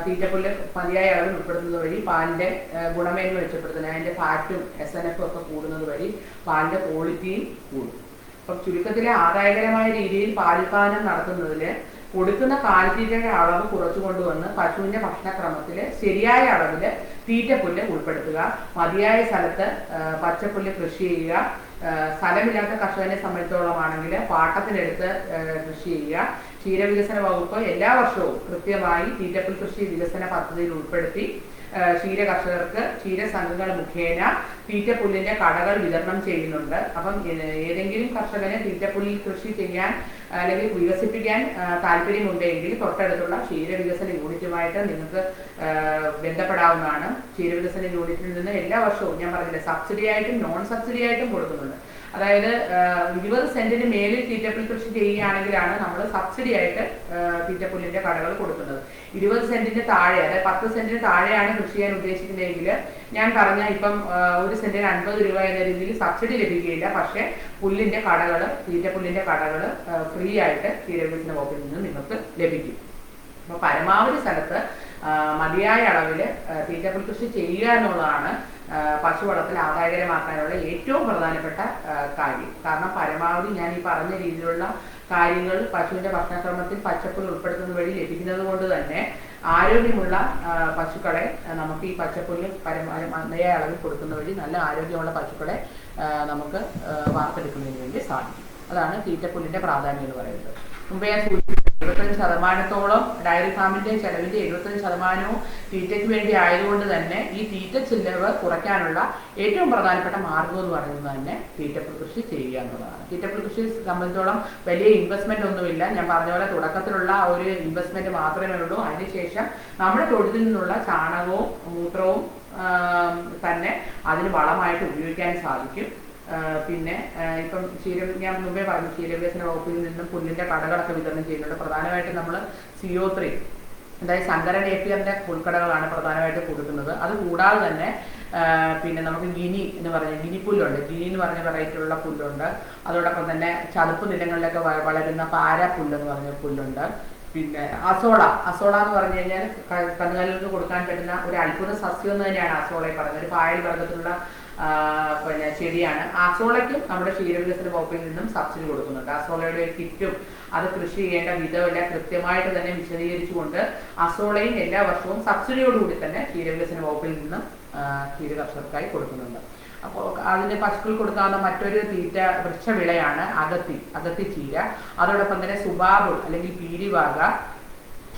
തീറ്റപ്പുല്ല് മതിയായ അളവിൽ ഉൾപ്പെടുത്തുന്നത് വഴി പാലിൻ്റെ ഗുണമേന്മ മെച്ചപ്പെടുത്തുന്നതിന് അതിൻ്റെ ഫാറ്റും SNF ഒക്കെ കൂടുന്നത് വഴി പാലിൻ്റെ ക്വാളിറ്റിയും കൂടും. അപ്പം ചുരുക്കത്തിൽ ആദായകരമായ രീതിയിൽ പാലുൽപാദനം നടത്തുന്നതിൽ കൊടുക്കുന്ന കാലിത്തീറ്റയുടെ അളവ് കുറച്ചു കൊണ്ടുവന്ന് പശുവിൻ്റെ ഭക്ഷണക്രമത്തിൽ ശരിയായ അളവിൽ തീറ്റപ്പുല്ല് ഉൾപ്പെടുത്തുക, മതിയായ സ്ഥലത്ത് പച്ചപ്പുല്ല് കൃഷി ചെയ്യുക, സ്ഥലമില്ലാത്ത കർഷകനെ സംബന്ധിച്ചോളമാണെങ്കിൽ പാട്ടത്തിനെടുത്ത് കൃഷി ചെയ്യുക. ക്ഷീരവികസന വകുപ്പ് എല്ലാ വർഷവും കൃത്യമായി തീറ്റപ്പുൽ കൃഷി വികസന പദ്ധതിയിൽ ഉൾപ്പെടുത്തി ക്ഷീര കർഷകർക്ക് ക്ഷീരസംഘങ്ങൾ മുഖേന തീറ്റപ്പുല്ലിൻ്റെ കടകൾ വിതരണം ചെയ്യുന്നുണ്ട്. അപ്പം ഏതെങ്കിലും കർഷകന് തീറ്റപ്പുല്ലിൽ കൃഷി ചെയ്യാൻ അല്ലെങ്കിൽ വികസിപ്പിക്കാൻ താല്പര്യമുണ്ടെങ്കിൽ തൊട്ടടുത്തുള്ള ക്ഷീരവികസന യൂണിറ്റുമായിട്ട് നിങ്ങൾക്ക് ബന്ധപ്പെടാവുന്നതാണ്. ക്ഷീരവികസന യൂണിറ്റിൽ നിന്ന് എല്ലാ വർഷവും ഞാൻ പറഞ്ഞില്ല സബ്സിഡി ആയിട്ടും നോൺ സബ്സിഡി ആയിട്ടും കൊടുക്കുന്നുണ്ട്. അതായത് 20 സെന്റിന് മേലിൽ തീറ്റപ്പുൽ കൃഷി ചെയ്യുകയാണെങ്കിലാണ് നമ്മൾ സബ്സിഡി ആയിട്ട് തീറ്റപ്പുല്ലിൻ്റെ കടകൾ കൊടുക്കുന്നത്. 20 സെന്റിന് താഴെ അതായത് 10 സെന്റിന് താഴെയാണ് കൃഷി ചെയ്യാൻ ഉദ്ദേശിക്കുന്നതെങ്കിൽ ഞാൻ പറഞ്ഞ ഇപ്പം 1 സെന്റിന് 50 രൂപ എന്ന രീതിയിൽ സബ്സിഡി ലഭിക്കുകയില്ല. പക്ഷേ പുല്ലിൻ്റെ കടകൾ തീറ്റപ്പുല്ലിൻ്റെ കടകൾ ഫ്രീ ആയിട്ട് ക്ഷീരവികസന വകുപ്പിൽ നിന്ന് നിങ്ങൾക്ക് ലഭിക്കും. അപ്പോൾ പരമാവധി സ്ഥലത്ത് മതിയായ അളവിൽ തീറ്റപ്പുൽ കൃഷി ചെയ്യുക എന്നുള്ളതാണ് പശു വളർത്തൽ ആദായകരമാക്കാനുള്ള ഏറ്റവും പ്രധാനപ്പെട്ട കാര്യം. കാരണം പരമാവധി ഞാൻ ഈ പറഞ്ഞ രീതിയിലുള്ള കാര്യങ്ങൾ പശുവിൻ്റെ ഭക്ഷണക്രമത്തിൽ പച്ചപ്പുൽ ഉൾപ്പെടുത്തുന്ന വഴി ലഭിക്കുന്നത് കൊണ്ട് തന്നെ ആരോഗ്യമുള്ള പശുക്കളെ നമുക്ക് ഈ പച്ചപ്പുല്ല് മതിയായ അളവിൽ കൊടുക്കുന്ന വഴി നല്ല ആരോഗ്യമുള്ള പശുക്കളെ നമുക്ക് വാർത്തെടുക്കുന്നതിന് വേണ്ടി സാധിക്കും. അതാണ് തീറ്റപ്പുല്ലിൻ്റെ പ്രാധാന്യം എന്ന് പറയുന്നത്. മുമ്പേ ഞാൻ സൂചിപ്പിച്ചു 75% ഡയറി ഫാമിൻ്റെ ചെലവിൻ്റെ 75% തീറ്റയ്ക്ക് വേണ്ടി ആയതുകൊണ്ട് തന്നെ ഈ തീറ്റ ചിലവ് കുറയ്ക്കാനുള്ള ഏറ്റവും പ്രധാനപ്പെട്ട മാർഗം എന്ന് പറയുന്നത് തന്നെ തീറ്റപ്പുൽ കൃഷി ചെയ്യുക എന്നുള്ളതാണ്. തീറ്റപ്പുൽ കൃഷി സംബന്ധിച്ചോളം വലിയ ഇൻവെസ്റ്റ്മെന്റ് ഒന്നുമില്ല. ഞാൻ പറഞ്ഞ പോലെ തുടക്കത്തിലുള്ള ഒരു ഇൻവെസ്റ്റ്മെന്റ് മാത്രമേ ഉള്ളൂ. അതിനുശേഷം നമ്മുടെ തൊഴുത്തിൽ നിന്നുള്ള ചാണകവും മൂത്രവും തന്നെ അതിന് വളമായിട്ട് ഉപയോഗിക്കാൻ സാധിക്കും. പിന്നെ ഇപ്പം ഞാൻ മുമ്പേ പറഞ്ഞു ക്ഷീരവികസന വകുപ്പിൽ നിന്നും പുല്ലിൻ്റെ കടകളൊക്കെ വിതരണം ചെയ്യുന്നുണ്ട്. പ്രധാനമായിട്ടും നമ്മൾ CO3 അതായത് ശങ്കര നേപ്പിയറിന്റെ പുൽക്കടകളാണ് പ്രധാനമായിട്ട് കൊടുക്കുന്നത്. അത് കൂടാതെ തന്നെ പിന്നെ നമുക്ക് ഗിനി എന്ന് പറഞ്ഞ ഗിനിപ്പുല്ലുണ്ട്. ഗിനി എന്ന് പറഞ്ഞ വെറൈറ്റിയുള്ള പുല്ലുണ്ട്. അതോടൊപ്പം തന്നെ ചതുപ്പ് നിലങ്ങളിലൊക്കെ വളരുന്ന പാരാപ്പുല്ല് എന്ന് പറഞ്ഞ പുല്ലുണ്ട്. പിന്നെ അസോള എന്ന് പറഞ്ഞു കഴിഞ്ഞാൽ കന്നുകാലികൾക്ക് കൊടുക്കാൻ പറ്റുന്ന ഒരു അത്ഭുത സസ്യം എന്ന് തന്നെയാണ് അസോളയെ പറയുന്നത്. ഒരു പായൽ വർഗത്തിലുള്ള പിന്നെ ചെടിയാണ്. അസോളയ്ക്കും നമ്മുടെ ക്ഷീരവികസന വകുപ്പിൽ നിന്നും സബ്സിഡി കൊടുക്കുന്നുണ്ട്. അസോളയുടെ ഒരു കിറ്റും അത് കൃഷി ചെയ്യേണ്ട വിധമെല്ലാം കൃത്യമായിട്ട് തന്നെ വിശദീകരിച്ചുകൊണ്ട് അസോളയും എല്ലാ വർഷവും സബ്സിഡിയോടുകൂടി തന്നെ ക്ഷീരവികസന വകുപ്പിൽ നിന്നും ക്ഷീര കർഷകർക്കായി കൊടുക്കുന്നുണ്ട്. അപ്പോൾ അതിന് പശുക്കൾ കൊടുക്കാവുന്ന മറ്റൊരു തീറ്റ വൃക്ഷവിളയാണ് അഗത്തി ചീര. അതോടൊപ്പം തന്നെ സുബാബ് അല്ലെങ്കിൽ പീരിവാക,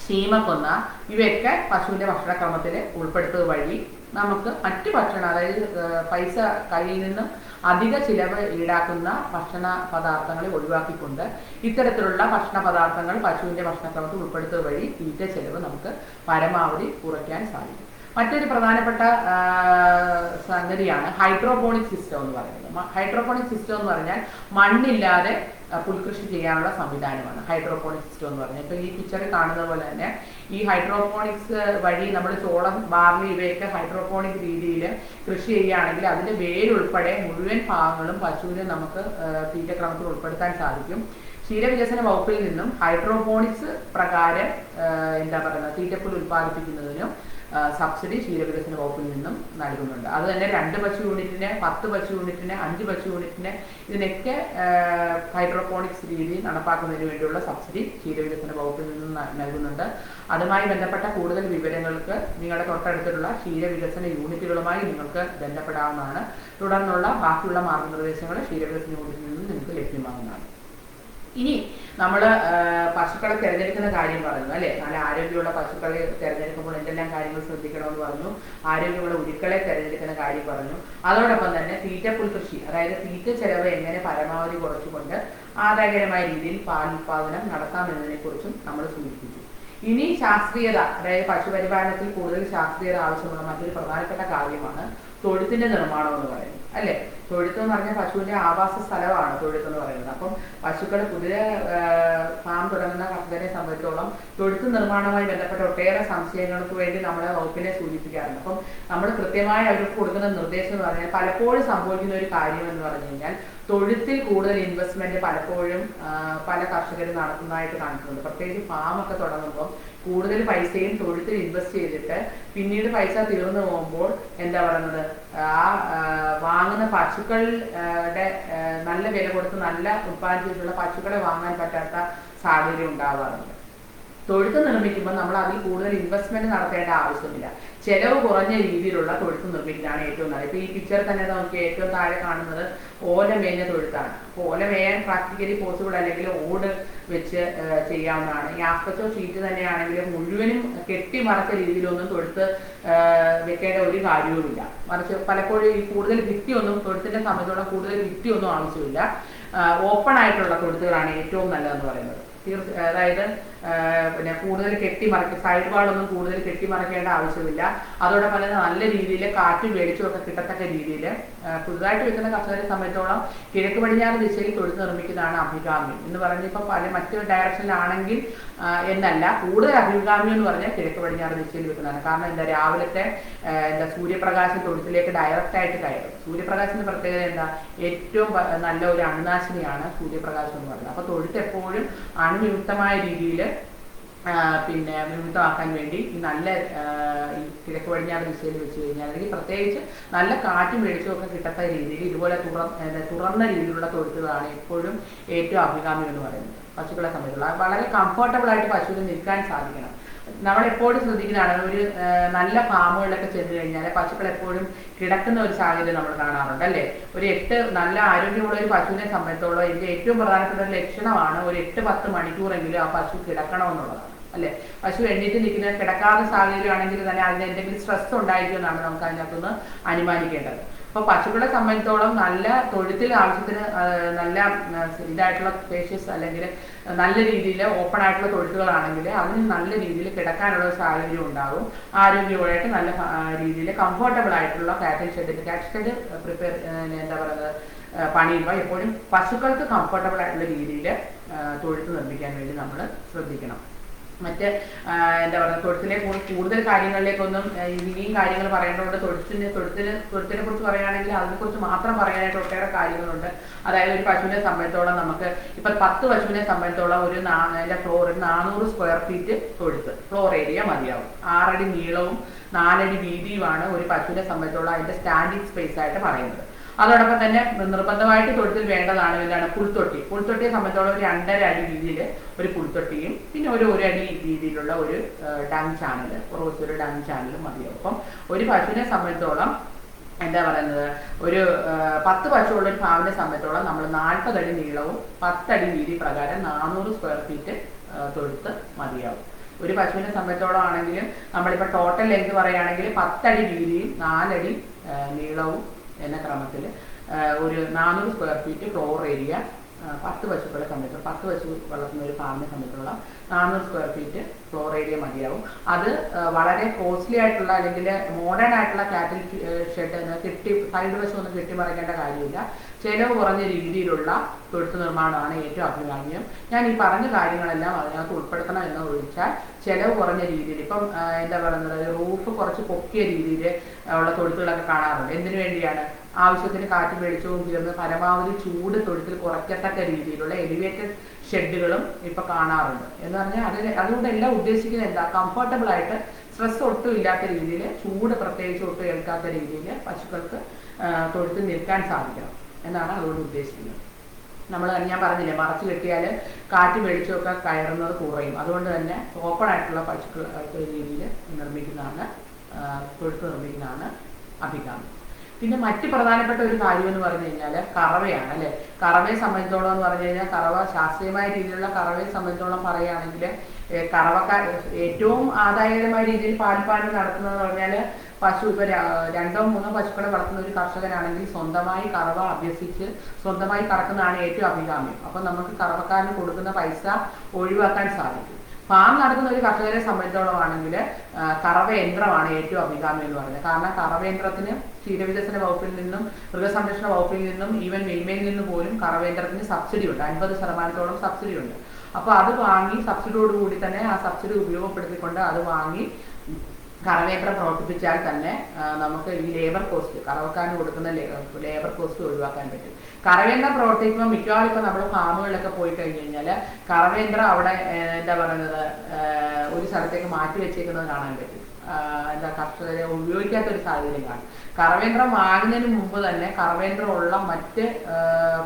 ശീമക്കൊന്ന ഇവയൊക്കെ പശുവിന്റെ ഭക്ഷണക്രമത്തിൽ ഉൾപ്പെടുത്തുക വഴി നമുക്ക് മറ്റു ഭക്ഷണം, അതായത് പൈസ കയ്യിൽ നിന്നും അധിക ചിലവ് ഈടാക്കുന്ന ഭക്ഷണ പദാർത്ഥങ്ങളെ ഒഴിവാക്കിക്കൊണ്ട് ഇത്തരത്തിലുള്ള ഭക്ഷണ പദാർത്ഥങ്ങൾ പശുവിന്റെ ഭക്ഷണക്രമത്തിൽ ഉൾപ്പെടുത്തുക വഴി തീറ്റ ചെലവ് നമുക്ക് പരമാവധി കുറയ്ക്കാൻ സാധിക്കും. മറ്റൊരു പ്രധാനപ്പെട്ട സംഗതിയാണ് ഹൈഡ്രോപോണിക് സിസ്റ്റം എന്ന് പറയുന്നത്. ഹൈഡ്രോപോണിക് സിസ്റ്റം എന്ന് പറഞ്ഞാൽ മണ്ണില്ലാതെ പുൽകൃഷി ചെയ്യാനുള്ള സംവിധാനമാണ് ഹൈഡ്രോപോണിക് സിസ്റ്റം എന്ന് പറഞ്ഞാൽ. ഇപ്പൊ ഈ പിക്ചറിൽ കാണുന്ന പോലെ തന്നെ ഈ ഹൈഡ്രോപോണിക്സ് വഴി നമ്മൾ ചോളം, ബാർലി ഇവയൊക്കെ ഹൈഡ്രോപോണിക് രീതിയിൽ കൃഷി ചെയ്യുകയാണെങ്കിൽ അതിന്റെ വേരുൾപ്പെടെ മുഴുവൻ ഭാഗങ്ങളും പശുവിനെ നമുക്ക് തീറ്റക്രമത്തിൽ ഉൾപ്പെടുത്താൻ സാധിക്കും. ക്ഷീരവികസന വകുപ്പിൽ നിന്നും ഹൈഡ്രോപോണിക്സ് പ്രകാരം തീറ്റപ്പുൽ ഉൽപ്പാദിപ്പിക്കുന്നതിനും സബ്സിഡി ക്ഷീരവികസന വകുപ്പിൽ നിന്നും നൽകുന്നുണ്ട്. അത് തന്നെ 2 പശു യൂണിറ്റിന്, 10 പശു യൂണിറ്റിന്, 5 പശു യൂണിറ്റിന് ഇതിനൊക്കെ ഹൈഡ്രോപോണിക്സ് രീതി നടപ്പാക്കുന്നതിന് വേണ്ടിയുള്ള സബ്സിഡി ക്ഷീരവികസന വകുപ്പിൽ നിന്നും നൽകുന്നുണ്ട്. അതുമായി ബന്ധപ്പെട്ട കൂടുതൽ വിവരങ്ങൾക്ക് നിങ്ങളുടെ തൊട്ടടുത്തുള്ള ക്ഷീരവികസന യൂണിറ്റുകളുമായി നിങ്ങൾക്ക് ബന്ധപ്പെടാവുന്നതാണ്. തുടർന്നുള്ള ബാക്കിയുള്ള മാർഗനിർദ്ദേശങ്ങൾ ക്ഷീരവികസന യൂണിറ്റിൽ നിന്നും നിങ്ങൾക്ക് ലഭ്യമാകുന്നതാണ്. ഇനി നമ്മൾ പശുക്കളെ തിരഞ്ഞെടുക്കുന്ന കാര്യം പറഞ്ഞു അല്ലെ. നല്ല ആരോഗ്യമുള്ള പശുക്കളെ തിരഞ്ഞെടുക്കുമ്പോൾ എന്തെല്ലാം കാര്യങ്ങൾ ശ്രദ്ധിക്കണമെന്ന് പറഞ്ഞു. ആരോഗ്യമുള്ള ഉരുക്കളെ തിരഞ്ഞെടുക്കുന്ന കാര്യം പറഞ്ഞു. അതോടൊപ്പം തന്നെ തീറ്റപ്പുൽ കൃഷി, അതായത് തീറ്റ ചെലവ് എങ്ങനെ പരമാവധി കുറച്ചുകൊണ്ട് ആദായകരമായ രീതിയിൽ പാൽ ഉൽപാദനം നടത്താമെന്നതിനെ കുറിച്ചും നമ്മൾ സൂചിപ്പിച്ചു. ഇനി ശാസ്ത്രീയത, അതായത് പശുപരിപാലനത്തിൽ കൂടുതൽ ശാസ്ത്രീയത ആവശ്യമുള്ള മറ്റൊരു പ്രധാനപ്പെട്ട കാര്യമാണ് തൊഴുത്തിന്റെ നിർമ്മാണം എന്ന് പറയുന്നത് അല്ലെ. തൊഴുത്ത് എന്ന് പറഞ്ഞാൽ പശുവിന്റെ ആവാസ സ്ഥലമാണ് തൊഴുത്ത് എന്ന് പറയുന്നത്. അപ്പം പശുക്കൾ പുതിയ ഫാം തുടങ്ങുന്ന കർഷകരെ സംബന്ധിച്ചോളം തൊഴുത്ത് നിർമ്മാണവുമായി ബന്ധപ്പെട്ട ഒട്ടേറെ സംശയങ്ങൾക്ക് വേണ്ടി നമ്മളെ വകുപ്പിനെ സൂചിപ്പിക്കാറുണ്ട്. അപ്പം നമ്മൾ കൃത്യമായി അവർക്ക് കൊടുക്കുന്ന നിർദ്ദേശം എന്ന് പറഞ്ഞാൽ പലപ്പോഴും സംഭവിക്കുന്ന ഒരു കാര്യം എന്ന് പറഞ്ഞു കഴിഞ്ഞാൽ തൊഴുത്തിൽ കൂടുതൽ ഇൻവെസ്റ്റ്മെന്റ് പലപ്പോഴും പല കർഷകരും നടത്തുന്നതായിട്ട് കാണിക്കുന്നുണ്ട്. പ്രത്യേകിച്ച് ഫാമൊക്കെ തുടങ്ങുമ്പോൾ കൂടുതൽ പൈസയും തൊഴുത്തിൽ ഇൻവെസ്റ്റ് ചെയ്തിട്ട് പിന്നീട് പൈസ തീർന്നു പോകുമ്പോൾ വാങ്ങുന്ന പശുക്കളുടെ നല്ല വില കൊടുത്ത് നല്ല ഉത്പാദിപ്പിച്ചിട്ടുള്ള പശുക്കളെ വാങ്ങാൻ പറ്റാത്ത സാഹചര്യം ഉണ്ടാവാറുണ്ട്. തൊഴുത്ത് നിർമ്മിക്കുമ്പോൾ നമ്മൾ അതിൽ കൂടുതൽ ഇൻവെസ്റ്റ്മെന്റ് നടത്തേണ്ട ആവശ്യമില്ല. ചെലവ് കുറഞ്ഞ രീതിയിലുള്ള തൊഴുത്ത് നിർമ്മിക്കുന്നതാണ് ഏറ്റവും നല്ലത്. ഇപ്പൊ ഈ പിക്ചർ തന്നെ നമുക്ക് ഏറ്റവും താഴെ കാണുന്നത് ഓല മേഞ്ഞ തൊഴുത്താണ്. അപ്പോൾ ഓല മേയാൻ പ്രാക്ടിക്കലി പോസിബിൾ അല്ലെങ്കിൽ ഓട് വെച്ച് ചെയ്യാവുന്നതാണ്. ഈ ആസ്പെറ്റോ ഷീറ്റ് തന്നെയാണെങ്കിൽ മുഴുവനും കെട്ടിമറച്ച രീതിയിലൊന്നും തൊഴുത്ത് വെക്കേണ്ട ഒരു കാര്യവുമില്ല. മറിച്ച് പലപ്പോഴും ഈ കൂടുതൽ ഭിത്തിയൊന്നും തൊഴുത്തിന്റെ സമയത്തോളം കൂടുതൽ ഭിത്തിയൊന്നും ആവശ്യമില്ല. ഓപ്പൺ ആയിട്ടുള്ള തൊഴുത്തുകളാണ് ഏറ്റവും നല്ലതെന്ന് പറയുന്നത്. അതായത് പിന്നെ കൂടുതൽ കെട്ടിമറയ്ക്കും, സൈഡ് വാളൊന്നും കൂടുതൽ കെട്ടിമറയ്ക്കേണ്ട ആവശ്യമില്ല. അതോടൊപ്പം തന്നെ നല്ല രീതിയിൽ കാറ്റും വെളിച്ചവും ഒക്കെ കിട്ടത്തക്ക രീതിയിൽ പുതുതായിട്ട് വെക്കുന്ന കർഷകരെ സംബന്ധിച്ചോളം കിഴക്ക് പടിഞ്ഞാറ് ദിശയിൽ തൊഴുത്ത് നിർമ്മിക്കുന്നതാണ് അഭികാമ്യം എന്ന് പറഞ്ഞ് ഇപ്പം പല മറ്റു ഡയറക്ഷനിലാണെങ്കിൽ എന്നല്ല, കൂടുതൽ അഭികാമ്യം എന്ന് പറഞ്ഞാൽ കിഴക്ക് പടിഞ്ഞാറ് ദിശയിൽ വെക്കുന്നതാണ്. കാരണം രാവിലത്തെ സൂര്യപ്രകാശം തൊഴുത്തിലേക്ക് ഡയറക്റ്റ് ആയിട്ട് കയറും. സൂര്യപ്രകാശത്തിന്റെ പ്രത്യേകത ഏറ്റവും നല്ല ഒരു അണുനാശിനിയാണ് സൂര്യപ്രകാശം എന്ന് പറയുന്നത്. അപ്പൊ തൊഴുത്ത് എപ്പോഴും അണുവിമുക്തമായ രീതിയിൽ വിമുക്തമാക്കാൻ വേണ്ടി ഈ നല്ല ഈ കിഴക്ക് പടിഞ്ഞാറ് ദിശയിൽ വെച്ച് കഴിഞ്ഞാൽ അല്ലെങ്കിൽ പ്രത്യേകിച്ച് നല്ല കാറ്റും വെളിച്ചവും ഒക്കെ കിട്ടത്ത രീതിയിൽ ഇതുപോലെ തുറന്ന രീതിയിലുള്ള തൊഴുത്തുകളാണ് എപ്പോഴും ഏറ്റവും അഭികാമ്യം എന്ന് പറയുന്നത്. പശുക്കളെ സംബന്ധിച്ചുള്ള വളരെ കംഫർട്ടബിൾ ആയിട്ട് പശുവിന് നിൽക്കാൻ സാധിക്കണം. നമ്മൾ എപ്പോഴും ശ്രദ്ധിക്കുന്നതാണ് ഒരു നല്ല ഫാമുകളിലൊക്കെ ചെന്ന് കഴിഞ്ഞാൽ പശുക്കൾ എപ്പോഴും കിടക്കുന്ന ഒരു സാഹചര്യം നമ്മൾ കാണാറുണ്ട് അല്ലേ. ഒരു നല്ല ആരോഗ്യമുള്ള ഒരു പശുവിനെ സംബന്ധിച്ചോളം ഇതിന്റെ ഏറ്റവും പ്രധാനപ്പെട്ട ഒരു ലക്ഷണമാണ് ഒരു 8-10 മണിക്കൂറെങ്കിലും ആ പശു കിടക്കണമെന്നുള്ളതാണ് അല്ലെ. പശു എണ്ണീറ്റ് നിൽക്കുന്ന കിടക്കാത്ത സാഹചര്യമാണെങ്കിൽ തന്നെ അതിന് എന്തെങ്കിലും സ്ട്രെസ് ഉണ്ടായിരിക്കുമെന്നാണ് നമുക്ക് അതിനകത്തുനിന്ന് അനുമാനിക്കേണ്ടത്. അപ്പൊ പശുക്കളെ സംബന്ധിച്ചോളം നല്ല തൊഴുത്തിൽ ആവശ്യത്തിന് നല്ല ഇതായിട്ടുള്ള സ്പേഷ്യസ് അല്ലെങ്കിൽ നല്ല രീതിയിൽ ഓപ്പൺ ആയിട്ടുള്ള തൊഴുത്തുകളാണെങ്കിൽ അതിന് നല്ല രീതിയിൽ കിടക്കാനുള്ള ഒരു സാഹചര്യം ഉണ്ടാകും. ആരോഗ്യമായിട്ട് നല്ല രീതിയിൽ കംഫർട്ടബിൾ ആയിട്ടുള്ള കാറ്റൽ ഷെഡ് പ്രിപ്പയർ പണിയുമ്പോൾ എപ്പോഴും പശുക്കൾക്ക് കംഫർട്ടബിൾ ആയിട്ടുള്ള രീതിയിൽ തൊഴുത്ത് നിർമ്മിക്കാൻ വേണ്ടി നമ്മൾ ശ്രദ്ധിക്കണം. മറ്റ് എന്താ പറയുക തൊഴുത്തിനെ കൂടുതൽ കാര്യങ്ങളിലേക്കൊന്നും ഇനിയും കാര്യങ്ങൾ പറയേണ്ടതുകൊണ്ട് തൊഴുത്തിനെ കുറിച്ച് പറയുകയാണെങ്കിൽ അതിനെക്കുറിച്ച് മാത്രം പറയാനായിട്ട് ഒട്ടേറെ കാര്യങ്ങളുണ്ട്. അതായത് ഒരു പശുവിനെ സംബന്ധിച്ചോളം നമുക്ക് ഇപ്പം 10 പശുവിനെ സംബന്ധിച്ചോളം അതിൻ്റെ ഫ്ലോർ 400 സ്ക്വയർ ഫീറ്റ് തൊഴുത്ത് ഫ്ലോർ ഏരിയ മതിയാവും. 6 അടി നീളവും 4 അടി വീതിയുമാണ് ഒരു പശുവിനെ സംബന്ധിച്ചോളം അതിൻ്റെ സ്റ്റാൻഡിങ് സ്പേസ് ആയിട്ട് പറയുന്നത്. അതോടൊപ്പം തന്നെ നിർബന്ധമായിട്ട് തൊഴുത്തിൽ വേണ്ടതാണ് എന്താണ് പുൽത്തൊട്ടിയെ സംബന്ധിച്ചോളം ഒരു 2.5 അടി വീതിയിൽ ഒരു പുൽത്തൊട്ടിയും പിന്നെ ഒരു അടി വീതിയിലുള്ള ഒരു ഡങ് ചാനൽ ഒരു ഡങ് ചാനലും മതിയാവും. അപ്പം ഒരു പശുവിനെ സംബന്ധിച്ചോളം എന്താ പറയുന്നത് ഒരു 10 പശുവുള്ള ഒരു ഫാമിനെ സംബന്ധിച്ചോളം നമ്മൾ 40 അടി നീളവും 10 അടി വീതി പ്രകാരം 400 സ്ക്വയർ ഫീറ്റ് തൊഴുത്ത് മതിയാവും. ഒരു പശുവിനെ സംബന്ധിച്ചോളം ആണെങ്കിലും നമ്മളിപ്പോൾ ടോട്ടൽ ലെങ്ത് പറയുകയാണെങ്കിൽ 10 അടി വീതിയും 4 അടി നീളവും എന്ന ക്രമത്തിൽ ഒരു 400 സ്ക്വയർ ഫീറ്റ് ഫ്ലോർ ഏരിയ 10 പശുക്കളെ സംബന്ധിച്ചുള്ള 10 പശു വളർത്തുന്ന ഒരു ഫാമിനെ സംബന്ധിച്ചുള്ള 400 സ്ക്വയർ ഫീറ്റ് ഫ്ലോർ ഏരിയ മതിയാവും. അത് വളരെ കോസ്റ്റ്ലി ആയിട്ടുള്ള അല്ലെങ്കിൽ മോഡേൺ ആയിട്ടുള്ള കാറ്റിൽ ഷെഡ് സൈഡ് വശമൊന്നും കെട്ടിമറിക്കേണ്ട കാര്യമില്ല. ചിലവ് കുറഞ്ഞ രീതിയിലുള്ള തൊഴുത്ത് നിർമ്മാണമാണ് ഏറ്റവും അഭികാമ്യം. ഞാൻ ഈ പറഞ്ഞ കാര്യങ്ങളെല്ലാം അതിനകത്ത് ഉൾപ്പെടുത്തണം എന്ന് ഒഴിച്ചാൽ ചിലവ് കുറഞ്ഞ രീതിയിൽ ഇപ്പം എന്താ പറയുന്നത് റൂഫ് കുറച്ച് പൊക്കിയ രീതിയിൽ ഉള്ള തൊഴുത്തുകളൊക്കെ കാണാറുണ്ട്. എന്തിനു വേണ്ടിയാണ്? ആവശ്യത്തിന് കാറ്റും വെളിച്ചവും ചേർന്ന് പരമാവധി ചൂട് തൊഴുത്തിൽ കുറയ്ക്കത്തക്ക രീതിയിലുള്ള എലിവേറ്റഡ് ഷെഡുകളും ഇപ്പൊ കാണാറുണ്ട്. എന്ന് പറഞ്ഞാൽ അതുകൊണ്ട് എല്ലാം ഉദ്ദേശിക്കുന്നത് എന്താ? കംഫർട്ടബിൾ ആയിട്ട് സ്ട്രെസ് ഒട്ടും ഇല്ലാത്ത രീതിയിൽ ചൂട് പ്രത്യേകിച്ച് ഒട്ടും ഏൽക്കാത്ത രീതിയിൽ പശുക്കൾക്ക് തൊഴുത്തിൽ നിൽക്കാൻ സാധിക്കണം എന്നാണ് അതുകൊണ്ട് ഉദ്ദേശിക്കുന്നത്. ഞാൻ പറഞ്ഞില്ലേ മറച്ചു കെട്ടിയാൽ കാറ്റ് വെളിച്ചമൊക്കെ കയറുന്നത് കുറയും. അതുകൊണ്ട് തന്നെ ഓപ്പൺ ആയിട്ടുള്ള പശുക്കൾ രീതിയിൽ തൊഴുത്ത് നിർമ്മിക്കുന്നതാണ് അഭികാമ്യം. പിന്നെ മറ്റ് പ്രധാനപ്പെട്ട ഒരു കാര്യം എന്ന് പറഞ്ഞു കഴിഞ്ഞാൽ കറവയാണ് അല്ലെ. കറവയെ സംബന്ധിച്ചോളം എന്ന് പറഞ്ഞു കഴിഞ്ഞാൽ കറവ ശാസ്ത്രീയമായ രീതിയിലുള്ള കറവയെ സംബന്ധിച്ചോളം പറയുകയാണെങ്കിൽ കറവക്കാർ ഏറ്റവും ആദായകരമായ രീതിയിൽ പാൽപ്പാടം നടത്തുന്നതെന്ന് പറഞ്ഞാൽ പശു ഇപ്പൊ 2-3 പശുക്കളെ വളർത്തുന്ന ഒരു കർഷകനാണെങ്കിൽ സ്വന്തമായി കറവ അഭ്യസിച്ച് സ്വന്തമായി കറക്കുന്നതാണ് ഏറ്റവും അഭികാമ്യം. അപ്പൊ നമുക്ക് കറവക്കാരന് കൊടുക്കുന്ന പൈസ ഒഴിവാക്കാൻ സാധിക്കും. ഫാം നടത്തുന്ന ഒരു കർഷകരെ സംബന്ധിച്ചോളം ആണെങ്കിൽ കറവ യന്ത്രമാണ് ഏറ്റവും അഭികാമ്യം എന്ന് പറയുന്നത്. കാരണം കറവ യന്ത്രത്തിന് ക്ഷീരവികസന വകുപ്പിൽ നിന്നും മൃഗസംരക്ഷണ വകുപ്പിൽ നിന്നും ഈവൻ മിൽമയിൽ നിന്ന് പോലും കറവ യന്ത്രത്തിന് സബ്സിഡി ഉണ്ട്. 50% സബ്സിഡി ഉണ്ട്. അപ്പൊ അത് വാങ്ങി സബ്സിഡിയോടുകൂടി തന്നെ ആ സബ്സിഡി ഉപയോഗപ്പെടുത്തിക്കൊണ്ട് അത് വാങ്ങി കറവയന്ത്രം പ്രവർത്തിപ്പിച്ചാൽ തന്നെ നമുക്ക് ഈ ലേബർ കോസ്റ്റ് കറവക്കാരന് കൊടുക്കുന്ന ലേബർ കോസ്റ്റ് ഒഴിവാക്കാൻ പറ്റും. കറവയന്ത്രം പ്രവർത്തിക്കുമ്പോൾ മിക്കവാറും ഇപ്പൊ നമ്മൾ ഫാമുകളിലൊക്കെ പോയി കഴിഞ്ഞ് കഴിഞ്ഞാൽ കറവയന്ത്രം അവിടെ എന്താ പറയുന്നത് ഒരു സ്ഥലത്തേക്ക് മാറ്റി വെച്ചേക്കുന്നത് കാണാൻ പറ്റും. കർഷകരെ ഉപയോഗിക്കാത്ത ഒരു സാഹചര്യം കാണും. കറവയന്ത്രം വാങ്ങുന്നതിന് മുമ്പ് തന്നെ കറവയന്ത്രമുള്ള മറ്റ്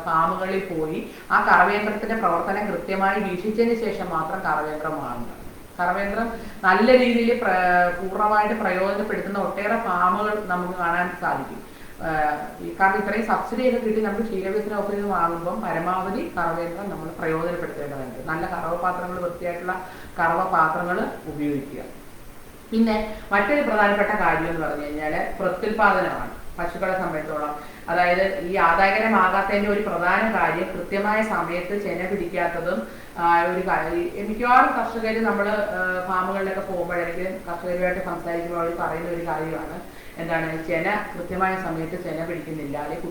ഫാമുകളിൽ പോയി ആ കറവയന്ത്രത്തിന്റെ പ്രവർത്തനം കൃത്യമായി വീക്ഷിച്ചതിന് ശേഷം മാത്രം കറവയന്ത്രം വാങ്ങുക. കറവയന്ത്രം നല്ല രീതിയിൽ പൂർണ്ണമായിട്ട് പ്രയോജനപ്പെടുത്തുന്ന ഒട്ടേറെ ഫാമുകൾ നമുക്ക് കാണാൻ സാധിക്കും. കാരണം ഇത്രയും സബ്സിഡിയൊക്കെ കിട്ടി നമുക്ക് ക്ഷീരവികസന വകുപ്പിൽ നിന്ന് വാങ്ങുമ്പം പരമാവധി കറവയന്ത്രം നമ്മൾ പ്രയോജനപ്പെടുത്തേണ്ടതുണ്ട്. നല്ല കറവ പാത്രങ്ങൾ വൃത്തിയായിട്ടുള്ള കറവ പാത്രങ്ങൾ ഉപയോഗിക്കുക. പിന്നെ മറ്റൊരു പ്രധാനപ്പെട്ട കാര്യം എന്ന് പറഞ്ഞു കഴിഞ്ഞാൽ പ്രത്യുൽപാദനമാണ് പശുക്കളെ സംബന്ധിച്ചോളം. അതായത് ഈ ആദായകരമാകാത്തതിന്റെ ഒരു പ്രധാന കാര്യം കൃത്യമായ സമയത്ത് ചെന പിടിക്കാത്തതും ഒരു മിക്കവാറും കർഷകർ നമ്മൾ ഫാമുകളിലൊക്കെ പോകുമ്പോഴേക്കും കർഷകരുമായിട്ട് സംസാരിക്കുമ്പോൾ അവർ പറയുന്ന ഒരു കാര്യമാണ് എന്താണ് ചെന കൃത്യമായ സമയത്ത് ചെന പിടിക്കുന്നില്ല, അല്ലെങ്കിൽ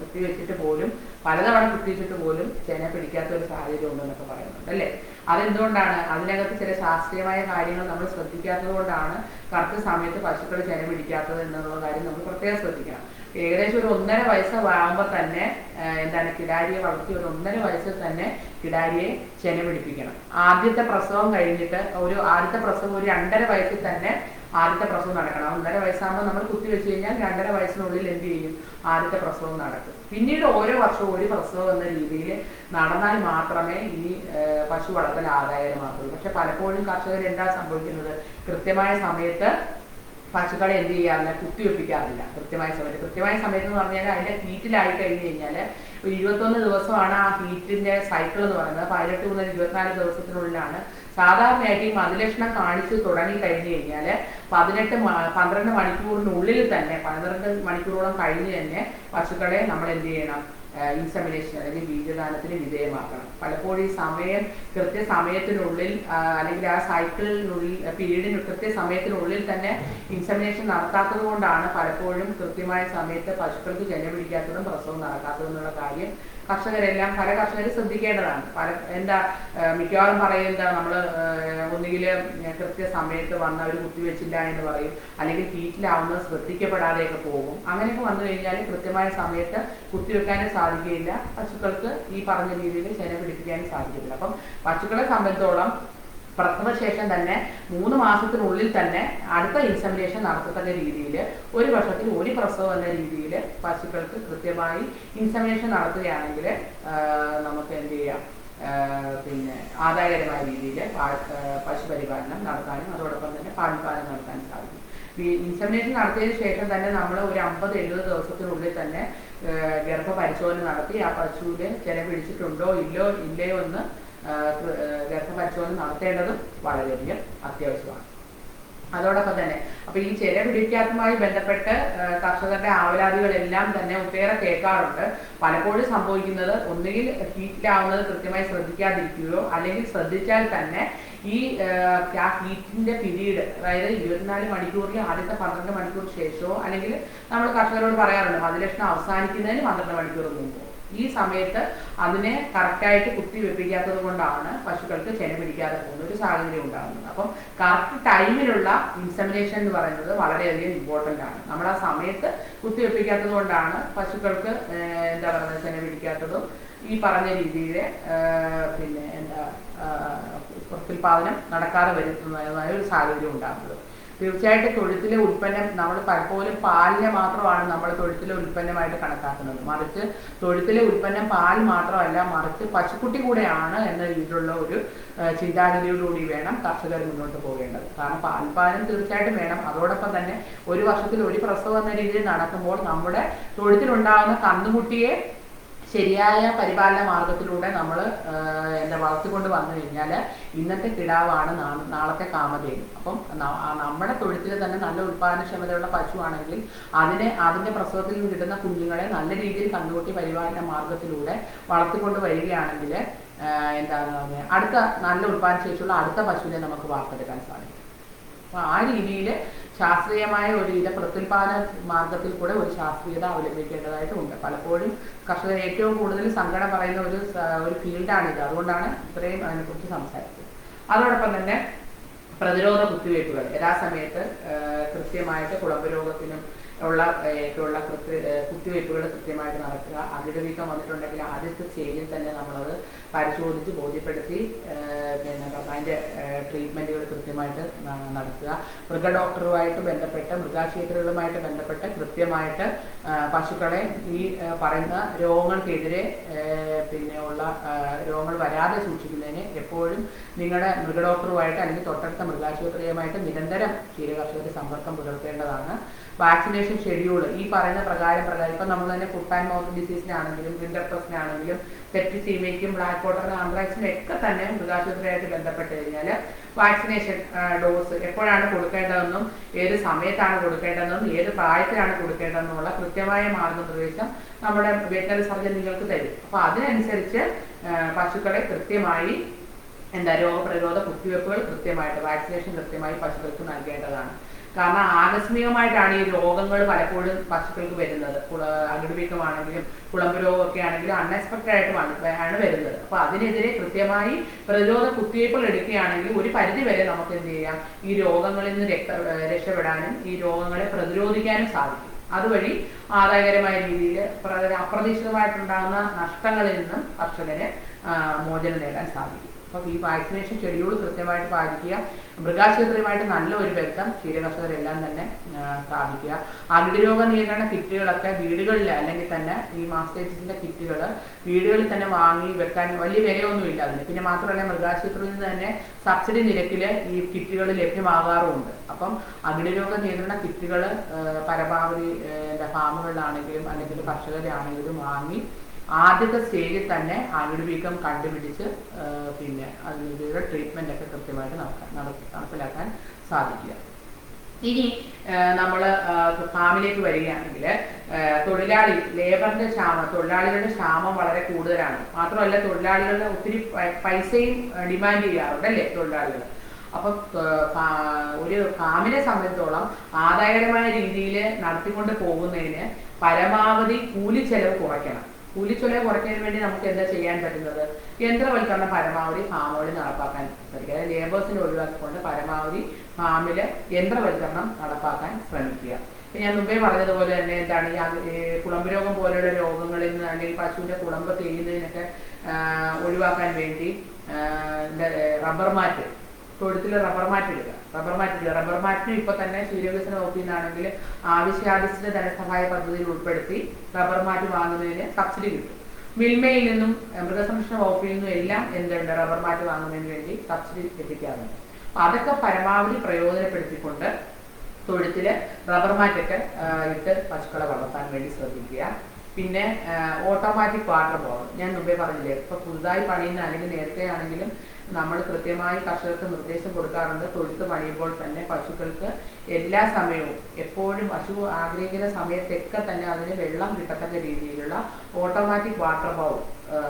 കുത്തി വെച്ചിട്ട് പോലും പലതവണ കുത്തിവെച്ചിട്ട് പോലും ചെന പിടിക്കാത്ത ഒരു സാഹചര്യം ഉണ്ടെന്നൊക്കെ പറയുന്നുണ്ട് അല്ലേ. അതെന്തുകൊണ്ടാണ്? അതിനകത്ത് ചില ശാസ്ത്രീയമായ കാര്യങ്ങൾ നമ്മൾ ശ്രദ്ധിക്കാത്തത് കൊണ്ടാണ് കറക്റ്റ് സമയത്ത് പശുക്കൾ ചെന പിടിക്കാത്തത് എന്നുള്ള കാര്യം നമ്മൾ പ്രത്യേകം ശ്രദ്ധിക്കണം. ഏകദേശം ഒരു 1.5 വയസ്സ് ആകുമ്പോൾ തന്നെ കിടാരിയെ വളർത്തി ഒരു 1.5 വയസ്സിൽ തന്നെ കിടാരിയെ ചെന പിടിപ്പിക്കണം. ആദ്യത്തെ പ്രസവം കഴിഞ്ഞിട്ട് ആദ്യത്തെ പ്രസവം ഒരു 2.5 വയസ്സിൽ തന്നെ ആദ്യത്തെ പ്രസവം നടക്കണം. 1.5 വയസ്സാകുമ്പോൾ നമ്മൾ കുത്തി വെച്ച് കഴിഞ്ഞാൽ 2.5 വയസ്സിനുള്ളിൽ എന്ത് ചെയ്യും? ആദ്യത്തെ പ്രസവം നടക്കും. പിന്നീട് ഓരോ വർഷവും ഒരു പ്രസവം എന്ന രീതിയിൽ നടന്നാൽ മാത്രമേ ഈ പശു വളർത്തൽ ആദായകരമാക്കുള്ളൂ. പക്ഷെ പലപ്പോഴും കർഷകർ എന്താ സംഭവിക്കുന്നത്? കൃത്യമായ സമയത്ത് പശുക്കളെ എന്ത് ചെയ്യാറില്ല, കുത്തിവെപ്പിക്കാറില്ല. കൃത്യമായ സമയത്ത് എന്ന് പറഞ്ഞാൽ അതിന്റെ ഹീറ്റിലായി കഴിഞ്ഞ് കഴിഞ്ഞാൽ ഒരു 21 ദിവസമാണ് ആ ഹീറ്റിന്റെ സൈക്കിൾ എന്ന് പറയുന്നത്. 18 മുതൽ 24 ദിവസത്തിനുള്ളിലാണ് സാധാരണയായിട്ട് ഈ മതിലക്ഷണം കാണിച്ച് തുടങ്ങി കഴിഞ്ഞു കഴിഞ്ഞാൽ 12 മണിക്കൂറിനുള്ളിൽ തന്നെ 12 മണിക്കൂറോളം കഴിഞ്ഞ് തന്നെ പശുക്കളെ നമ്മൾ എന്ത് ചെയ്യണം? ഇൻസെമിനേഷൻ അല്ലെങ്കിൽ ബീജദാനത്തിന് വിധേയമാക്കണം. പലപ്പോഴും ഈ കൃത്യസമയത്തിനുള്ളിൽ അല്ലെങ്കിൽ ആ സൈക്കിളിനുള്ളിൽ പീരീഡിന് കൃത്യസമയത്തിനുള്ളിൽ തന്നെ ഇൻസെമിനേഷൻ നടത്താത്തത് കൊണ്ടാണ് പലപ്പോഴും കൃത്യമായ സമയത്ത് പശുക്കൾക്ക് ചെന പിടിക്കാത്തതും പ്രസവം നടക്കാത്തതും എന്നുള്ള കാര്യം കർഷകരെല്ലാം പല കർഷകർ ശ്രദ്ധിക്കേണ്ടതാണ്. മിക്കവാറും പറയുന്നത് നമ്മൾ ഒന്നുകിൽ കൃത്യസമയത്ത് വന്ന് അവർ കുത്തിവെച്ചില്ല എന്ന് പറയും, അല്ലെങ്കിൽ ഹീറ്റിലാവുന്നത് ശ്രദ്ധിക്കപ്പെടാതെയൊക്കെ പോകും. അങ്ങനെയൊക്കെ വന്നു കഴിഞ്ഞാൽ കൃത്യമായ സമയത്ത് കുത്തിവെക്കാനും സാധിക്കുകയില്ല, പശുക്കൾക്ക് ഈ പറഞ്ഞ രീതിയിൽ ചെന പിടിപ്പിക്കാനും സാധിക്കില്ല. അപ്പം പശുക്കളെ സംബന്ധിച്ചോളം പ്രസവശേഷം തന്നെ 3 മാസത്തിനുള്ളിൽ തന്നെ അടുത്ത ഇൻസെമിനേഷൻ നടത്തത്തക്ക രീതിയിൽ 1 വർഷത്തിൽ 1 പ്രസവം എന്ന രീതിയിൽ പശുക്കൾക്ക് കൃത്യമായി ഇൻസെമിനേഷൻ നടത്തുകയാണെങ്കിൽ നമുക്ക് എന്ത് ചെയ്യാം, പിന്നെ ആദായകരമായ രീതിയിൽ പശുപരിപാലനം നടത്താനും അതോടൊപ്പം തന്നെ പാലുൽപാദനം നടത്താനും സാധിക്കും. ഈ ഇൻസെമിനേഷൻ നടത്തിയതിനു ശേഷം തന്നെ നമ്മൾ ഒരു 50-70 ദിവസത്തിനുള്ളിൽ തന്നെ ഗർഭപരിശോധന നടത്തി ആ പശുവിന് ചെന പിടിച്ചിട്ടുണ്ടോ ഇല്ലയോ എന്ന് ഗർഭപരിശോധന നടത്തേണ്ടതും വളരെയധികം അത്യാവശ്യമാണ്. അതോടൊപ്പം തന്നെ അപ്പൊ ഈ ചെന പിടിക്കാത്തതുമായി ബന്ധപ്പെട്ട് കർഷകരുടെ ആവലാതികളെല്ലാം തന്നെ ഒട്ടേറെ കേൾക്കാറുണ്ട്. പലപ്പോഴും സംഭവിക്കുന്നത് ഒന്നുകിൽ ഹീറ്റിലാവുന്നത് കൃത്യമായി ശ്രദ്ധിക്കാതിരിക്കുകയോ അല്ലെങ്കിൽ ശ്രദ്ധിച്ചാൽ തന്നെ ഈ ഹീറ്റിന്റെ പീരീഡ്, അതായത് 24 മണിക്കൂറിൽ ആദ്യത്തെ 12 മണിക്കൂർ ശേഷമോ അല്ലെങ്കിൽ നമ്മൾ കർഷകരോട് പറയാറുണ്ട് മതിലക്ഷണം അവസാനിക്കുന്നതിന് 12 മണിക്കൂർ മുമ്പോ, ഈ സമയത്ത് അതിനെ കറക്റ്റായിട്ട് കുത്തിവെപ്പിക്കാത്തത് കൊണ്ടാണ് പശുക്കൾക്ക് ചെന പിടിക്കാതെ പോകുന്ന ഒരു സാഹചര്യം ഉണ്ടാകുന്നത്. അപ്പം കറക്റ്റ് ടൈമിലുള്ള ഇൻസെമിനേഷൻ എന്ന് പറയുന്നത് വളരെയധികം ഇമ്പോർട്ടൻ്റ് ആണ്. നമ്മൾ ആ സമയത്ത് കുത്തിവെപ്പിക്കാത്തത് കൊണ്ടാണ് പശുക്കൾക്ക് ചെന പിടിക്കാത്തതും ഈ പറഞ്ഞ രീതിയിൽ പിന്നെ പ്രത്യുൽപാദനം നടക്കാതെ വരുന്നതായ ഒരു സാഹചര്യം ഉണ്ടാകുന്നത്. തീർച്ചയായിട്ടും തൊഴുത്തിലെ ഉൽപ്പന്നം നമ്മൾ പലപ്പോഴും പാലിനെ മാത്രമാണ് നമ്മൾ തൊഴുത്തിലെ ഉൽപ്പന്നമായിട്ട് കണക്കാക്കുന്നത്. മറിച്ച് തൊഴുത്തിലെ ഉൽപ്പന്നം പാൽ മാത്രമല്ല, മറിച്ച് പശുക്കുട്ടി കൂടെയാണ് എന്ന രീതിയിലുള്ള ഒരു ചിന്താഗതിയോടുകൂടി വേണം കർഷകർ മുന്നോട്ട് പോകേണ്ടത്. കാരണം പാൽപാലനം തീർച്ചയായിട്ടും വേണം. അതോടൊപ്പം തന്നെ 1 വർഷത്തിൽ 1 പ്രസവം എന്ന രീതിയിൽ നടക്കുമ്പോൾ നമ്മുടെ തൊഴുത്തിലുണ്ടാകുന്ന കന്നുകുട്ടിയെ ശരിയായ പരിപാലന മാർഗത്തിലൂടെ നമ്മൾ വളർത്തിക്കൊണ്ട് വന്നു കഴിഞ്ഞാൽ ഇന്നത്തെ കിടാവാണ് നാളത്തെ കാമധേനു. അപ്പം നമ്മുടെ തൊഴുത്തിൽ തന്നെ നല്ല ഉൽപാദനക്ഷമതയുള്ള പശുവാണെങ്കിൽ അതിന്റെ പ്രസവത്തിൽ നിന്ന് കിട്ടുന്ന കുഞ്ഞുങ്ങളെ നല്ല രീതിയിൽ കന്നുകുട്ടി പരിപാലന മാർഗത്തിലൂടെ വളർത്തിക്കൊണ്ട് വരികയാണെങ്കിൽ അടുത്ത നല്ല ഉൽപാദനശേഷിയുള്ള അടുത്ത പശുവിനെ നമുക്ക് വാർത്തെടുക്കാൻ സാധിക്കും. അപ്പൊ ആ രീതിയിൽ ശാസ്ത്രീയമായ ഒരു പ്രത്യുൽപാദന മാർഗത്തിൽ കൂടെ ഒരു ശാസ്ത്രീയത അവലംബിക്കേണ്ടതായിട്ടുണ്ട്. പലപ്പോഴും കർഷകർ ഏറ്റവും കൂടുതൽ സങ്കടം പറയുന്ന ഒരു ഫീൽഡാണിത്. അതുകൊണ്ടാണ് ഇത്രയും അതിനെക്കുറിച്ച് സംസാരിച്ചത്. അതോടൊപ്പം തന്നെ പ്രതിരോധ കുത്തിവയ്പ്പുകൾ യഥാസമയത്ത് കൃത്യമായിട്ട് കുളമ്പ് രോഗത്തിനും ഒക്കെയുള്ള കുത്തിവയ്പ്പുകൾ കൃത്യമായിട്ട് നടക്കുക. അകിടുവീക്കം വന്നിട്ടുണ്ടെങ്കിൽ ആദ്യത്തെ സ്റ്റേജിൽ തന്നെ നമ്മളത് പരിശോധിച്ച് ബോധ്യപ്പെടുത്തി അതിൻ്റെ ട്രീറ്റ്മെൻറ്റുകൾ കൃത്യമായിട്ട് നടത്തുക. മൃഗ ഡോക്ടറുമായിട്ട് ബന്ധപ്പെട്ട് മൃഗാശുപത്രികളുമായിട്ട് ബന്ധപ്പെട്ട് കൃത്യമായിട്ട് പശുക്കളെ ഈ പറയുന്ന രോഗങ്ങൾക്കെതിരെ ഉള്ള രോഗങ്ങൾ വരാതെ സൂക്ഷിക്കുന്നതിന് എപ്പോഴും നിങ്ങളുടെ മൃഗ ഡോക്ടറുമായിട്ട് അല്ലെങ്കിൽ തൊട്ടടുത്ത മൃഗാശുപത്രിയുമായിട്ട് നിരന്തരം ക്ഷീരകർഷകർ സമ്പർക്കം പുലർത്തേണ്ടതാണ്. വാക്സിനേഷൻ ഷെഡ്യൂൾ ഈ പറയുന്ന പ്രകാരം ഇപ്പം നമ്മൾ തന്നെ ഫുഡ് ആൻഡ് മൗത്ത് ഡിസീസിനാണെങ്കിലും റിൻഡർപെസ്റ്റിനാണെങ്കിലും സെപ്റ്റിസീമയ്ക്കും ബ്ലാക്ക് വാട്ടറിനും ആന്ത്രാക്സിനും ഒക്കെ തന്നെ മൃഗാശുപത്രിയായിട്ട് ബന്ധപ്പെട്ട് കഴിഞ്ഞാൽ വാക്സിനേഷൻ ഡോസ് എപ്പോഴാണ് കൊടുക്കേണ്ടതെന്നും ഏത് സമയത്താണ് കൊടുക്കേണ്ടതെന്നും ഏത് പ്രായത്തിലാണ് കൊടുക്കേണ്ടതെന്നുള്ള കൃത്യമായ മാർഗനിർദ്ദേശം നമ്മുടെ വെറ്ററിനറി സർജൻ നിങ്ങൾക്ക് തരും. അപ്പോൾ അതിനനുസരിച്ച് പശുക്കളെ കൃത്യമായി രോഗപ്രതിരോധ കുത്തിവയ്പ്പുകൾ കൃത്യമായിട്ട് വാക്സിനേഷൻ കൃത്യമായി പശുക്കൾക്ക് നൽകേണ്ടതാണ്. കാരണം ആകസ്മികമായിട്ടാണ് ഈ രോഗങ്ങൾ പലപ്പോഴും പശുക്കൾക്ക് വരുന്നത്. അകിടുവീക്കമാണെങ്കിലും കുളമ്പ് രോഗമൊക്കെ ആണെങ്കിലും അൺഎക്സ്പെക്റ്റഡ് ആയിട്ടാണ് വരുന്നത്. അപ്പൊ അതിനെതിരെ കൃത്യമായി പ്രതിരോധ കുത്തിവയ്പ്പുകൾ എടുക്കുകയാണെങ്കിൽ ഒരു പരിധി വരെ നമുക്ക് എന്ത് ചെയ്യാം, ഈ രോഗങ്ങളിൽ നിന്ന് രക്ഷപ്പെടാനും ഈ രോഗങ്ങളെ പ്രതിരോധിക്കാനും സാധിക്കും. അതുവഴി ആദായകരമായ രീതിയിൽ അപ്രതീക്ഷിതമായിട്ടുണ്ടാകുന്ന നഷ്ടങ്ങളിൽ നിന്നും കർഷകന് മോചനം നേടാൻ സാധിക്കും. അപ്പം ഈ വാക്സിനേഷൻ ഷെഡ്യൂൾ കൃത്യമായിട്ട് പാലിക്കുക. മൃഗാശുപത്രിയുമായിട്ട് നല്ല ഒരു ബന്ധം ക്ഷീരകർഷകരെല്ലാം തന്നെ സ്ഥാപിക്കുക. അകിടുരോഗ നിയന്ത്രണ കിറ്റുകളൊക്കെ വീടുകളിൽ അല്ലെങ്കിൽ തന്നെ ഈ മാസ്റ്റേജിന്റെ കിറ്റുകൾ വീടുകളിൽ തന്നെ വാങ്ങി വെക്കാൻ വലിയ വിലയൊന്നുമില്ല അതിന്. പിന്നെ മാത്രമല്ല മൃഗാശുപത്രിയിൽ നിന്ന് തന്നെ സബ്സിഡി നിരക്കിൽ ഈ കിറ്റുകൾ ലഭ്യമാകാറുമുണ്ട്. അപ്പം അകിടുരോഗ നിയന്ത്രണ കിറ്റുകൾ പരമാവധി ഫാമുകളിലാണെങ്കിലും അല്ലെങ്കിൽ കർഷകരാണെങ്കിലും വാങ്ങി ആദ്യത്തെ സ്റ്റേജിൽ തന്നെ അകിടുവീക്കം കണ്ടുപിടിച്ച് അതിനുള്ള ട്രീറ്റ്മെന്റ് ഒക്കെ കൃത്യമായിട്ട് നടപ്പിലാക്കാൻ സാധിക്കുക. ഇനി നമ്മൾ ഫാമിലേക്ക് വരികയാണെങ്കിൽ തൊഴിലാളികളുടെ ക്ഷാമം വളരെ കൂടുതലാണ്. മാത്രമല്ല തൊഴിലാളികളുടെ ഒത്തിരി പൈസയും ഡിമാൻഡ് ചെയ്യാറുണ്ട് അല്ലേ തൊഴിലാളികൾ. അപ്പൊ ഒരു ഫാമിനെ സംബന്ധിച്ചോളം ആദായകരമായ രീതിയിൽ നടത്തിക്കൊണ്ട് പോകുന്നതിന് പരമാവധി കൂലി ചെലവ് കുറയ്ക്കണം. കൂലിച്ചെലവ് കുറയ്ക്കുന്നതിന് വേണ്ടി നമുക്ക് എന്താ ചെയ്യാൻ പറ്റുന്നത്? യന്ത്രവൽക്കരണം പരമാവധി ഫാമുകളിൽ നടപ്പാക്കാൻ ശ്രമിക്കുക. അതായത് ലേബേഴ്സിനെ ഒഴിവാക്കിക്കൊണ്ട് പരമാവധി ഫാമിൽ യന്ത്രവൽക്കരണം നടപ്പാക്കാൻ ശ്രമിക്കുക. ഞാൻ മുമ്പേ പറഞ്ഞതുപോലെ തന്നെ എന്താണ് ഈ കുളമ്പ് രോഗം പോലെയുള്ള രോഗങ്ങളിൽ നിന്ന് അല്ലെങ്കിൽ പശുവിന്റെ കുളമ്പ് തെയ്യുന്നതിനൊക്കെ ഒഴിവാക്കാൻ വേണ്ടി റബ്ബർ മാറ്റ്, തൊഴുത്തിൽ റബ്ബർ മാറ്റ് ഇടുക. റബ്ബർ മാറ്റിനും ഇപ്പൊ തന്നെ ക്ഷീരവികസന വകുപ്പിൽ നിന്നാണെങ്കിൽ ആവശ്യാധിഷ്ഠിത ധനസഹായ പദ്ധതിയിൽ ഉൾപ്പെടുത്തി റബ്ബർ മാറ്റ് വാങ്ങുന്നതിന് സബ്സിഡി കിട്ടും. മിൽമയിൽ നിന്നും മൃഗസംരക്ഷണ വകുപ്പിൽ നിന്നും എല്ലാം എന്തുണ്ട്, റബ്ബർ മാറ്റ് വാങ്ങുന്നതിന് വേണ്ടി സബ്സിഡി എത്തിക്കാറുണ്ട്. അതൊക്കെ പരമാവധി പ്രയോജനപ്പെടുത്തിക്കൊണ്ട് തൊഴുത്തിൽ റബ്ബർ മാറ്റൊക്കെ ഇട്ട് പശുക്കളെ വളർത്താൻ വേണ്ടി ശ്രദ്ധിക്കുക. പിന്നെ ഓട്ടോമാറ്റിക് വാട്ടർ ബോൾ ഞാൻ മുമ്പേ പറഞ്ഞില്ലേ, ഇപ്പൊ പുതുതായി പണിയുന്ന അല്ലെങ്കിൽ നേരത്തെ ആണെങ്കിലും നമ്മൾ കൃത്യമായി കർഷകർക്ക് നിർദ്ദേശം കൊടുക്കാറുണ്ട്. തൊഴുത്ത് പണിയുമ്പോൾ തന്നെ പശുക്കൾക്ക് എല്ലാ സമയവും എപ്പോഴും പശു ആഗ്രഹിക്കുന്ന സമയത്തൊക്കെ തന്നെ അതിന് വെള്ളം കിട്ടത്തക്ക രീതിയിലുള്ള ഓട്ടോമാറ്റിക് വാട്ടർ ബൗൾ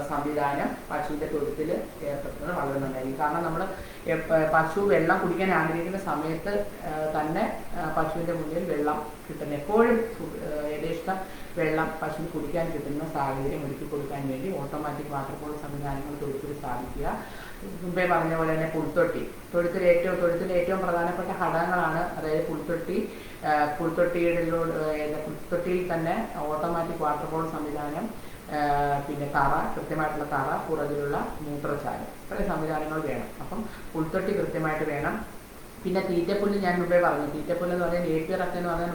സംവിധാനം പശുവിന്റെ തൊഴുത്തിൽ ഏർപ്പെടുത്തുന്നത് വളരെ നന്നായിരിക്കും. കാരണം നമ്മൾ പശു വെള്ളം കുടിക്കാൻ ആഗ്രഹിക്കുന്ന സമയത്ത് തന്നെ പശുവിന്റെ മുന്നിൽ വെള്ളം കിട്ടുന്ന, എപ്പോഴും യഥേഷ്ടം വെള്ളം പശുവിന് കുടിക്കാൻ കിട്ടുന്ന സാഹചര്യം ഒരുക്കി കൊടുക്കാൻ വേണ്ടി ഓട്ടോമാറ്റിക് വാട്ടർ ബോൾ സംവിധാനങ്ങൾ തൊഴുത്തിൽ സ്ഥാപിക്കുക. മുമ്പേ പറഞ്ഞ പോലെ തന്നെ പുൽത്തൊട്ടി, തൊഴുത്തിലെ ഏറ്റവും പ്രധാനപ്പെട്ട ഘടകങ്ങളാണ്. അതായത് പുൽത്തൊട്ടിയിൽ തന്നെ ഓട്ടോമാറ്റിക് വാട്ടർ ബോൾ സംവിധാനം, പിന്നെ തറ, കൃത്യമായിട്ടുള്ള തറ, പുറകിലുള്ള മൂത്രച്ചാല്, ഇത്രയും സംവിധാനങ്ങൾ വേണം. അപ്പം പുൽത്തൊട്ടി കൃത്യമായിട്ട് വേണം. പിന്നെ തീറ്റപ്പുല്ല് ഞാൻ മുമ്പേ പറഞ്ഞു. തീറ്റപ്പുല്ല് എന്ന് പറഞ്ഞാൽ നേപ്പിയർ ഒക്കെ എന്ന് പറഞ്ഞാൽ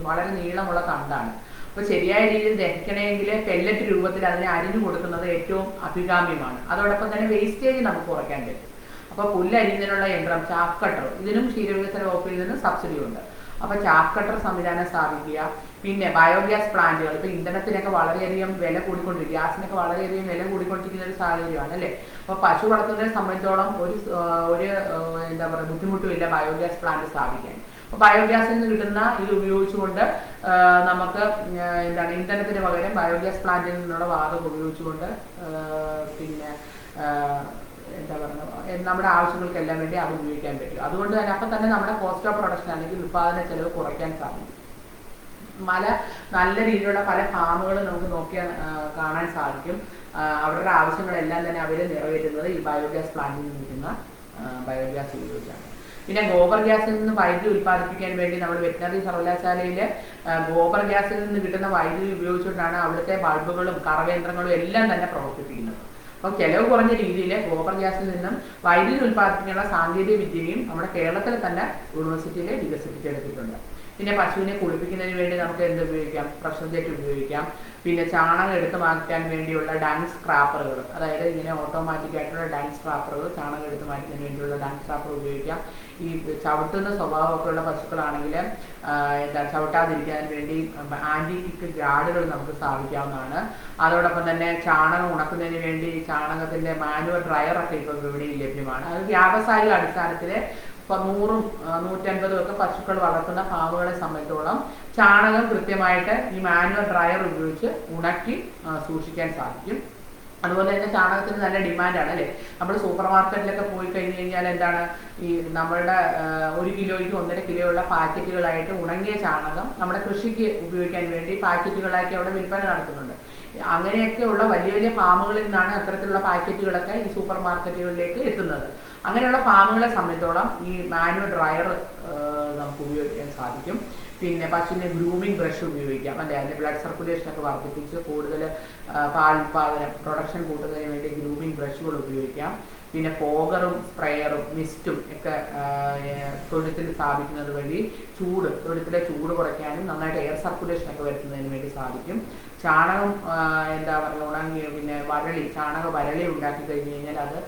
വളരെ നീളമുള്ള തണ്ടാണ്. അപ്പോൾ ശരിയായ രീതിയിൽ ദഹിക്കണമെങ്കിൽ പെല്ലറ്റ് രൂപത്തിൽ അതിനെ അരിഞ്ഞു കൊടുക്കുന്നത് ഏറ്റവും അഭികാമ്യമാണ്. അതോടൊപ്പം തന്നെ വേസ്റ്റേജ് നമുക്ക് കുറയ്ക്കാൻ പറ്റും. അപ്പോൾ പുല്ലരിഞ്ഞതിനുള്ള യന്ത്രം, ചാക്ക് കട്ടർ, ഇതിനും ക്ഷീരവികസന വകുപ്പിൽ നിന്ന് സബ്സിഡി ഉണ്ട്. അപ്പോൾ ചാക്ക് കട്ടർ സംവിധാനം സ്ഥാപിക്കുക. പിന്നെ ബയോഗ്യാസ് പ്ലാന്റുകൾ, ഇപ്പോൾ ഇന്ധനത്തിനൊക്കെ വളരെയധികം വില കൂടിക്കൊണ്ടിരിക്കും, ഗ്യാസിനൊക്കെ വളരെയധികം വില കൂടിക്കൊണ്ടിരിക്കുന്ന ഒരു സാഹചര്യമാണ് അല്ലേ. അപ്പോൾ പശു വളർത്തുന്നതിനെ സംബന്ധിച്ചോളം ഒരു എന്താ പറയുക ബുദ്ധിമുട്ടുമില്ല ബയോഗ്യാസ് പ്ലാന്റ് സ്ഥാപിക്കാൻ. അപ്പോൾ ബയോഗ്യാസിൽ നിന്ന് കിട്ടുന്ന ഇത് ഉപയോഗിച്ചുകൊണ്ട് നമുക്ക് എന്താണ് ഇന്ധനത്തിന് പകരം ബയോഗ്യാസ് പ്ലാന്റിൽ നിന്നുള്ള വാതകം ഉപയോഗിച്ചുകൊണ്ട് പിന്നെ എന്താ പറയുക നമ്മുടെ ആവശ്യങ്ങൾക്കെല്ലാം വേണ്ടി അത് ഉപയോഗിക്കാൻ പറ്റും. അതുകൊണ്ട് തന്നെ അപ്പം തന്നെ നമ്മുടെ കോസ്റ്റ് ഓഫ് പ്രൊഡക്ഷൻ അല്ലെങ്കിൽ ഉൽപ്പാദന ചെലവ് കുറയ്ക്കാൻ സാധിക്കും. നല്ല രീതിയിലുള്ള പല ഫാമുകളും നമുക്ക് നോക്കിയാൽ കാണാൻ സാധിക്കും. അവരുടെ ആവശ്യങ്ങളെല്ലാം തന്നെ അവർ നിറവേറ്റുന്നത് ഈ ബയോഗ്യാസ് പ്ലാന്റിൽ നിന്ന് കിട്ടുന്ന ബയോഗ്യാസ് ഉപയോഗിച്ചാണ്. പിന്നെ ഗോബർ ഗ്യാസിൽ നിന്ന് വൈദ്യുതി ഉൽപ്പാദിപ്പിക്കാൻ വേണ്ടി നമ്മൾ വെറ്റിനറി സർവകലാശാലയിൽ ഗോബർ ഗ്യാസിൽ നിന്ന് കിട്ടുന്ന വൈദ്യുതി ഉപയോഗിച്ചുകൊണ്ടാണ് അവിടുത്തെ ബൾബുകളും കറവേന്ദ്രങ്ങളും എല്ലാം തന്നെ പ്രവർത്തിപ്പിക്കുന്നത്. അപ്പോൾ ചെലവ് കുറഞ്ഞ രീതിയിൽ ഗോബർ ഗ്യാസിൽ നിന്നും വൈദ്യുതി ഉൽപ്പാദിപ്പിക്കാനുള്ള സാങ്കേതിക വിദ്യയും നമ്മുടെ കേരളത്തിൽ തന്നെ യൂണിവേഴ്സിറ്റിയിൽ വികസിപ്പിച്ചെടുത്തിട്ടുണ്ട്. പിന്നെ പശുവിനെ കുളിപ്പിക്കുന്നതിന് വേണ്ടി നമുക്ക് എന്ത് ഉപയോഗിക്കാം? പ്രഷർ ജെറ്റ് ഉപയോഗിക്കാം. പിന്നെ ചാണകം എടുത്ത് മാറ്റാൻ വേണ്ടിയുള്ള ഡാൻസ് സ്ക്രാപ്പറുകൾ, അതായത് ഇങ്ങനെ ഓട്ടോമാറ്റിക് ആയിട്ടുള്ള ഡാൻസ് സ്ക്രാപ്പറുകൾ, ചാണകം എടുത്ത് മാറ്റുന്നതിന് വേണ്ടിയുള്ള ഡാൻസ് സ്ക്രാപ്പർ ഉപയോഗിക്കാം. ഈ ചവിട്ടുന്ന സ്വഭാവമൊക്കെ ഉള്ള പശുക്കളാണെങ്കിൽ ചവിട്ടാതിരിക്കാൻ വേണ്ടി ആന്റി കിക്ക് ഗാർഡുകൾ നമുക്ക് സ്ഥാപിക്കാവുന്നതാണ്. അതോടൊപ്പം തന്നെ ചാണകം ഉണക്കുന്നതിന് വേണ്ടി ചാണകത്തിന്റെ മാനുവൽ ഡ്രയറൊക്കെ ഇപ്പോൾ വിപണിയിൽ ലഭ്യമാണ്. അത് വ്യാവസായിക അടിസ്ഥാനത്തിൽ 100ഉം 150ഉം ഒക്കെ പശുക്കൾ വളർത്തുന്ന ഫാമുകളെ സംബന്ധിച്ചോളം ചാണകം കൃത്യമായിട്ട് ഈ മാനുവൽ ഡ്രയർ ഉപയോഗിച്ച് ഉണക്കി സൂക്ഷിക്കാൻ സാധിക്കും. അതുപോലെ തന്നെ ചാണകത്തിന് നല്ല ഡിമാൻഡാണ് അല്ലേ. നമ്മൾ സൂപ്പർ മാർക്കറ്റിലൊക്കെ പോയി കഴിഞ്ഞ് കഴിഞ്ഞാൽ എന്താണ് ഈ നമ്മളുടെ 1 കിലോയ്ക്ക് 1.5 കിലോയുള്ള പാക്കറ്റുകളായിട്ട് ഉണങ്ങിയ ചാണകം നമ്മുടെ കൃഷിക്ക് ഉപയോഗിക്കാൻ വേണ്ടി പാക്കറ്റുകളാക്കി അവിടെ വിൽപ്പന നടത്തുന്നുണ്ട്. അങ്ങനെയൊക്കെയുള്ള വലിയ വലിയ ഫാമുകളിൽ നിന്നാണ് അത്തരത്തിലുള്ള പാക്കറ്റുകളൊക്കെ ഈ സൂപ്പർ മാർക്കറ്റുകളിലേക്ക് എത്തുന്നത്. അങ്ങനെയുള്ള ഫാമുകളെ സംബന്ധിച്ചോളം ഈ മാനുവൽ ഡ്രയർ നമുക്ക് ഉപയോഗിക്കാൻ സാധിക്കും. പിന്നെ പശുവിനെ ഗ്രൂമിംഗ് ബ്രഷ് ഉപയോഗിക്കാം അല്ലെ. അതിൻ്റെ ബ്ലഡ് സർക്കുലേഷനൊക്കെ വർദ്ധിപ്പിച്ച് കൂടുതൽ പാൽ ഉൽപാദനം പ്രൊഡക്ഷൻ കൂട്ടുന്നതിന് വേണ്ടി ഗ്രൂമിംഗ് ബ്രഷുകൾ ഉപയോഗിക്കാം. പിന്നെ ഫോഗറും സ്പ്രേയറും മിസ്റ്റും ഒക്കെ തൊഴുത്തിൽ സ്ഥാപിക്കുന്നത് വഴി തൊഴുത്തിലെ ചൂട് കുറയ്ക്കാനും നന്നായിട്ട് എയർ സർക്കുലേഷനൊക്കെ വരുത്തുന്നതിന് വേണ്ടി സാധിക്കും. ചാണകം എന്താ പറയുക ഉണങ്ങി പിന്നെ ചാണക വരളി ഉണ്ടാക്കി കഴിഞ്ഞ് കഴിഞ്ഞാൽ അത്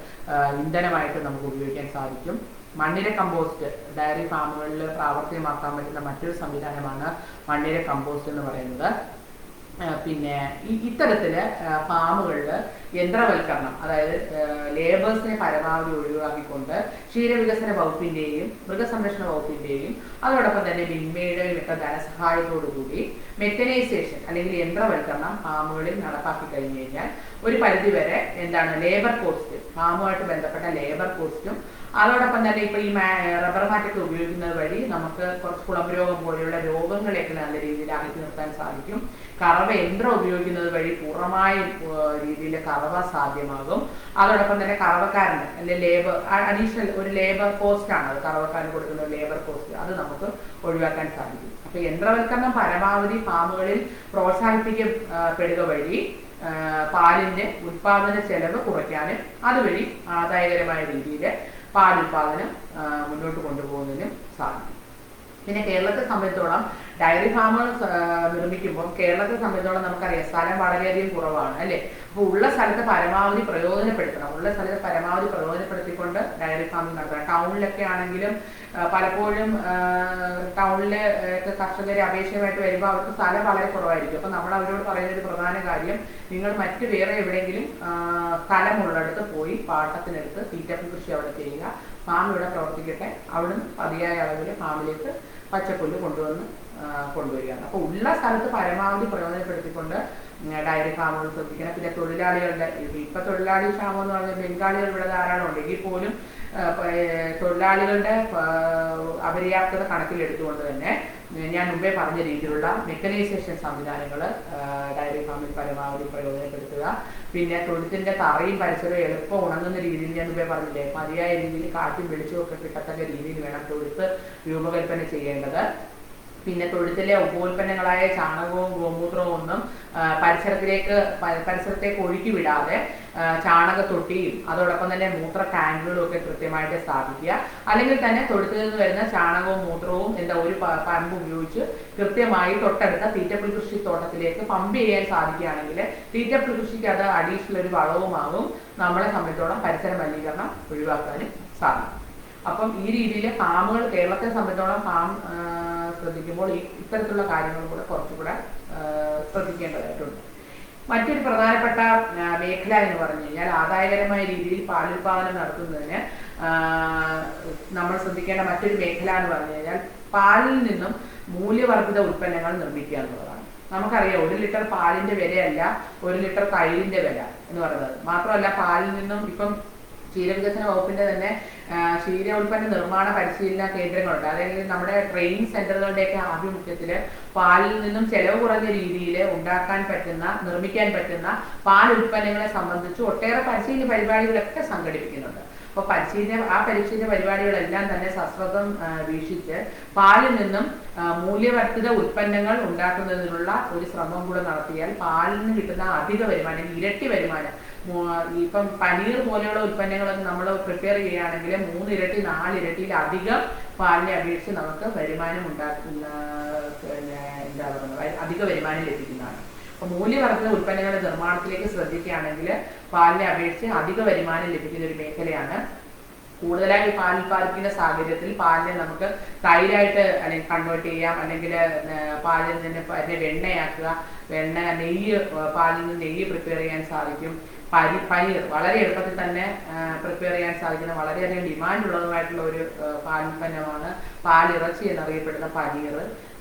ഇന്ധനമായിട്ട് നമുക്ക് ഉപയോഗിക്കാൻ സാധിക്കും. മണ്ണിര കമ്പോസ്റ്റ് ഡയറി ഫാമുകളിൽ പ്രാവർത്തികമാക്കാൻ പറ്റുന്ന മറ്റൊരു സംവിധാനമാണ് മണ്ണിര കമ്പോസ്റ്റ് എന്ന് പറയുന്നത്. പിന്നെ ഇത്തരത്തില് ഫാമുകളിൽ യന്ത്രവൽക്കരണം, അതായത് ലേബേഴ്സിനെ പരമാവധി ഒഴിവാക്കിക്കൊണ്ട് ക്ഷീരവികസന വകുപ്പിന്റെയും മൃഗസംരക്ഷണ വകുപ്പിന്റെയും അതോടൊപ്പം തന്നെ മിൽമയുടെയും ഒക്കെ ധനസഹായത്തോടുകൂടി മെക്കനൈസേഷൻ അല്ലെങ്കിൽ യന്ത്രവൽക്കരണം ഫാമുകളിൽ നടപ്പാക്കി കഴിഞ്ഞു കഴിഞ്ഞാൽ ഒരു പരിധിവരെ എന്താണ് ലേബർ കോസ്റ്റ്, ഫാമുമായിട്ട് ബന്ധപ്പെട്ട ലേബർ കോസ്റ്റും അതോടൊപ്പം തന്നെ ഇപ്പൊ ഈ റബ്ബർ മാറ്റൊക്കെ ഉപയോഗിക്കുന്നത് വഴി നമുക്ക് കുറച്ച് കുളമ്പ് രോഗം പോലെയുള്ള രോഗങ്ങളെയൊക്കെ നല്ല രീതിയിൽ അകറ്റി നിർത്താൻ സാധിക്കും. കറവ യന്ത്രം ഉപയോഗിക്കുന്നത് വഴി പൂർണ്ണമായ രീതിയിൽ കറവ സാധ്യമാകും. അതോടൊപ്പം തന്നെ കറവക്കാരന് അല്ലെ ലേബർ അഡീഷണൽ ഒരു ലേബർ കോസ്റ്റ് ആണ്, അത് കറവക്കാരന് കൊടുക്കുന്ന ലേബർ കോസ്റ്റ്, അത് നമുക്ക് ഒഴിവാക്കാൻ സാധിക്കും. അപ്പൊ യന്ത്രവൽക്കരണം പരമാവധി ഫാമുകളിൽ പ്രോത്സാഹിപ്പിക്കപ്പെടുക വഴി പാലിന്റെ ഉൽപാദന ചെലവ് കുറയ്ക്കാനും അതുവഴി ആദായകരമായ രീതിയിൽ പാൽ ഉൽപാദനം മുന്നോട്ട് കൊണ്ടുപോകുന്നതിനും സാധിക്കും. പിന്നെ കേരളത്തെ സംബന്ധിച്ചോളം ഡയറി ഫാമുകൾ നിർമ്മിക്കുമ്പോൾ കേരളത്തെ സംബന്ധിച്ചോളം നമുക്കറിയാം സ്ഥലം വളരെയധികം കുറവാണ് അല്ലെ. അപ്പോൾ ഉള്ള സ്ഥലത്ത് പരമാവധി പ്രയോജനപ്പെടുത്തണം. ഉള്ള സ്ഥലത്ത് പരമാവധി പ്രയോജനപ്പെടുത്തിക്കൊണ്ട് ഡയറി ഫാമിംഗ് നടത്തണം. ടൗണിലൊക്കെ ആണെങ്കിലും പലപ്പോഴും ടൗണിലെ കർഷകരെ അപേക്ഷയുമായിട്ട് വരുമ്പോൾ അവർക്ക് സ്ഥലം വളരെ കുറവായിരിക്കും. അപ്പം നമ്മൾ അവരോട് പറയുന്ന ഒരു പ്രധാന കാര്യം, നിങ്ങൾ മറ്റ് വേറെ എവിടെയെങ്കിലും സ്ഥലമുള്ളിടത്ത് പോയി പാട്ടത്തിനെടുത്ത് തീറ്റപ്പുൽ കൃഷി അവിടെ ചെയ്യുക. ഫാം ഇവിടെ പ്രവർത്തിക്കട്ടെ, അവിടുന്ന് മതിയായ അളവിൽ ഫാമിലേക്ക് പച്ചപ്പുല്ല് കൊണ്ടുവരികയാണ്. അപ്പോൾ ഉള്ള സ്ഥലത്ത് പരമാവധി പ്രയോജനപ്പെടുത്തിക്കൊണ്ട് ഡയറി ഫാമുകൾ ശ്രദ്ധിക്കണം. പിന്നെ തൊഴിലാളികളുടെ ഇപ്പൊ തൊഴിലാളി ക്ഷാമം എന്ന് പറഞ്ഞാൽ ബംഗാളികൾ ഇവിടെ ധാരാളം ഉണ്ടെങ്കിൽ പോലും തൊഴിലാളികളുടെ അപര്യാപ്തത കണക്കിലെടുത്തുകൊണ്ട് തന്നെ ഞാൻ മുമ്പേ പറഞ്ഞ രീതിയിലുള്ള മെക്കനൈസേഷൻ സംവിധാനങ്ങൾ ഡയറി ഫാമിൽ പരമാവധി പ്രയോജനപ്പെടുത്തുക. പിന്നെ തൊഴുത്തിന്റെ തറയും പരിസരവും എളുപ്പം ഉണങ്ങുന്ന രീതിയിൽ ഞാൻ മുമ്പേ പറഞ്ഞില്ലേ, മതിയായ രീതിയിൽ കാറ്റും വെളിച്ചവും ഒക്കെ കിട്ടത്തക്ക രീതിയിൽ വേണം തൊഴുത്ത് രൂപകൽപ്പന ചെയ്യേണ്ടത്. പിന്നെ തൊഴുത്തിലെ ഉപോൽപ്പന്നങ്ങളായ ചാണകവും ഗോമൂത്രവും ഒന്നും പരിസരത്തേക്ക് ഒഴുക്കി വിടാതെ ചാണകത്തൊട്ടിയും അതോടൊപ്പം തന്നെ മൂത്ര ടാങ്കുകളും ഒക്കെ കൃത്യമായിട്ട് സ്ഥാപിക്കുക. അല്ലെങ്കിൽ തന്നെ തൊഴുത്തിൽ നിന്ന് വരുന്ന ചാണകവും മൂത്രവും ഒരു പമ്പ് ഉപയോഗിച്ച് കൃത്യമായി തൊട്ടടുത്ത തീറ്റപ്പുൽ കൃഷി തോട്ടത്തിലേക്ക് പമ്പ് ചെയ്യാൻ സാധിക്കുകയാണെങ്കിൽ തീറ്റപ്പുൽ കൃഷിക്ക് അത് അഡീഷണൽ ഒരു വളവുമാകും. നമ്മളെ സംബന്ധിച്ചോളം പരിസര മലിനീകരണം ഒഴിവാക്കാനും സാധിക്കും. അപ്പം ഈ രീതിയിൽ ഫാമുകൾ കേരളത്തെ സംബന്ധിച്ചോളം ഫാം ശ്രദ്ധിക്കുമ്പോൾ ഇത്തരത്തിലുള്ള കാര്യങ്ങൾ കൂടെ കുറച്ചുകൂടെ ശ്രദ്ധിക്കേണ്ടതായിട്ടുണ്ട്. മറ്റൊരു പ്രധാനപ്പെട്ട മേഖല എന്ന് പറഞ്ഞു കഴിഞ്ഞാൽ ആദായകരമായ രീതിയിൽ പാലുൽപാദനം നടത്തുന്നതിന് നമ്മൾ ശ്രദ്ധിക്കേണ്ട മറ്റൊരു മേഖല എന്ന് പറഞ്ഞു കഴിഞ്ഞാൽ പാലിൽ നിന്നും മൂല്യവർദ്ധിത ഉൽപ്പന്നങ്ങൾ നിർമ്മിക്കുക എന്നുള്ളതാണ്. നമുക്കറിയാം 1 ലിറ്റർ പാലിന്റെ വിലയല്ല 1 ലിറ്റർ തൈരിന്റെ വില എന്ന് പറയുന്നത്. മാത്രമല്ല പാലിൽ നിന്നും ഇപ്പം ക്ഷീരവികസന വകുപ്പിന്റെ തന്നെ ക്ഷീര ഉൽപ്പന്ന നിർമ്മാണ പരിശീലന കേന്ദ്രങ്ങളുണ്ട്. അതായത് നമ്മുടെ ട്രെയിനിങ് സെന്ററുകളുടെയൊക്കെ ആഭിമുഖ്യത്തിൽ പാലിൽ നിന്നും ചെലവ് കുറഞ്ഞ രീതിയിൽ നിർമ്മിക്കാൻ പറ്റുന്ന പാൽ ഉൽപ്പന്നങ്ങളെ സംബന്ധിച്ച് ഒട്ടേറെ പരിശീലന പരിപാടികളൊക്കെ സംഘടിപ്പിക്കുന്നുണ്ട്. അപ്പോൾ പരിശീലന പരിപാടികളെല്ലാം തന്നെ സശ്രദ്ധം വീക്ഷിച്ച് പാലിൽ നിന്നും മൂല്യവർദ്ധിത ഉൽപ്പന്നങ്ങൾ ഉണ്ടാക്കുന്നതിനുള്ള ഒരു ശ്രമം കൂടെ നടത്തിയാൽ പാലിൽ നിന്ന് കിട്ടുന്ന അധിക വരുമാനം, ഇരട്ടി വരുമാനം, ഇപ്പം പനീർ പോലെയുള്ള ഉൽപ്പന്നങ്ങളൊക്കെ നമ്മൾ പ്രിപ്പയർ ചെയ്യുകയാണെങ്കിൽ 3 ഇരട്ടി 4 ഇരട്ടിയിലധികം പാലിനെ അപേക്ഷിച്ച് നമുക്ക് വരുമാനം അധിക വരുമാനം ലഭിക്കുന്നതാണ്. അപ്പൊ മൂല്യവർദ്ധിത ഉൽപ്പന്നങ്ങളുടെ നിർമ്മാണത്തിലേക്ക് ശ്രദ്ധിക്കുകയാണെങ്കിൽ പാലിനെ അപേക്ഷിച്ച് അധിക വരുമാനം ലഭിക്കുന്ന ഒരു മേഖലയാണ്. കൂടുതലായി പാൽ ഉൽപ്പാദിപ്പിക്കുന്ന സാഹചര്യത്തിൽ പാലിനെ നമുക്ക് തൈരായിട്ട് അല്ലെങ്കിൽ കൺവേർട്ട് ചെയ്യാം, അല്ലെങ്കിൽ പാലിൽ നിന്ന് വെണ്ണയാക്കുക, പാലിൽ നിന്ന് നെയ്യ് പ്രിപ്പയർ ചെയ്യാൻ സാധിക്കും. പനീർ വളരെ എളുപ്പത്തിൽ തന്നെ പ്രിപ്പയർ ചെയ്യാൻ സാധിക്കുന്ന വളരെയധികം ഡിമാൻഡ് ഉള്ളതുമായിട്ടുള്ള ഒരു പാലുൽപ്പന്നമാണ് പാലിറച്ചി എന്നറിയപ്പെടുന്ന പനീർ.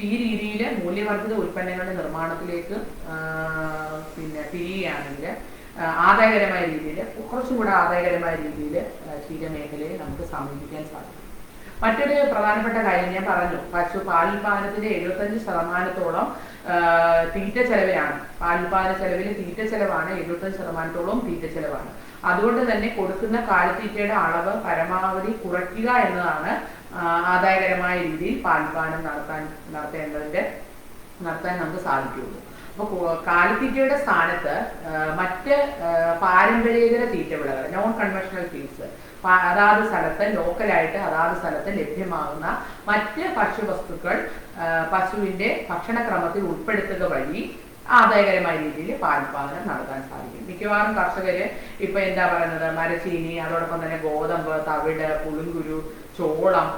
ഈ രീതിയിൽ മൂല്യവർദ്ധിത ഉൽപ്പന്നങ്ങളുടെ നിർമ്മാണത്തിലേക്ക് തിരിയുകയാണെങ്കിൽ ആദായകരമായ രീതിയിൽ കുറച്ചുകൂടെ ആദായകരമായ രീതിയിൽ ക്ഷീരമേഖലയെ നമുക്ക് സമീപിക്കാൻ സാധിക്കും. മറ്റൊരു പ്രധാനപ്പെട്ട കാര്യം ഞാൻ പറഞ്ഞു, പാലുൽപാദനത്തിന്റെ 75% തീറ്റ ചെലവിലാണ്. പാലുൽപാദന ചെലവിൽ തീറ്റ ചെലവാണ് 75% തീറ്റ ചെലവാണ്. അതുകൊണ്ട് തന്നെ കൊടുക്കുന്ന കാലിത്തീറ്റയുടെ അളവ് പരമാവധി കുറയ്ക്കുക എന്നതാണ് ആദായകരമായ രീതിയിൽ പാലുൽപാദനം നടത്താൻ നമുക്ക് സാധിക്കുകയുള്ളൂ. അപ്പോൾ കാലിത്തീറ്റയുടെ സ്ഥാനത്ത് മറ്റ് പാരമ്പര്യേതര തീറ്റ വിളകൾ, നോൺ കൺവെൻഷണൽ ഫീഡ്സ്, അതാത് സ്ഥലത്ത് ലോക്കലായിട്ട് അതാത് സ്ഥലത്ത് ലഭ്യമാകുന്ന മറ്റ് ഭക്ഷ്യവസ്തുക്കൾ പശുവിന്റെ ഭക്ഷണക്രമത്തിൽ ഉൾപ്പെടുത്തുക വഴി ആദായകരമായ രീതിയിൽ പാലുൽപാദനം നടത്താൻ സാധിക്കും. മിക്കവാറും കർഷകര് ഇപ്പൊ എന്താ പറയുന്നത്, മരച്ചീനി, അതോടൊപ്പം തന്നെ ഗോതമ്പ്, തവിട്, പുളിങ്കുരു, ചോളം,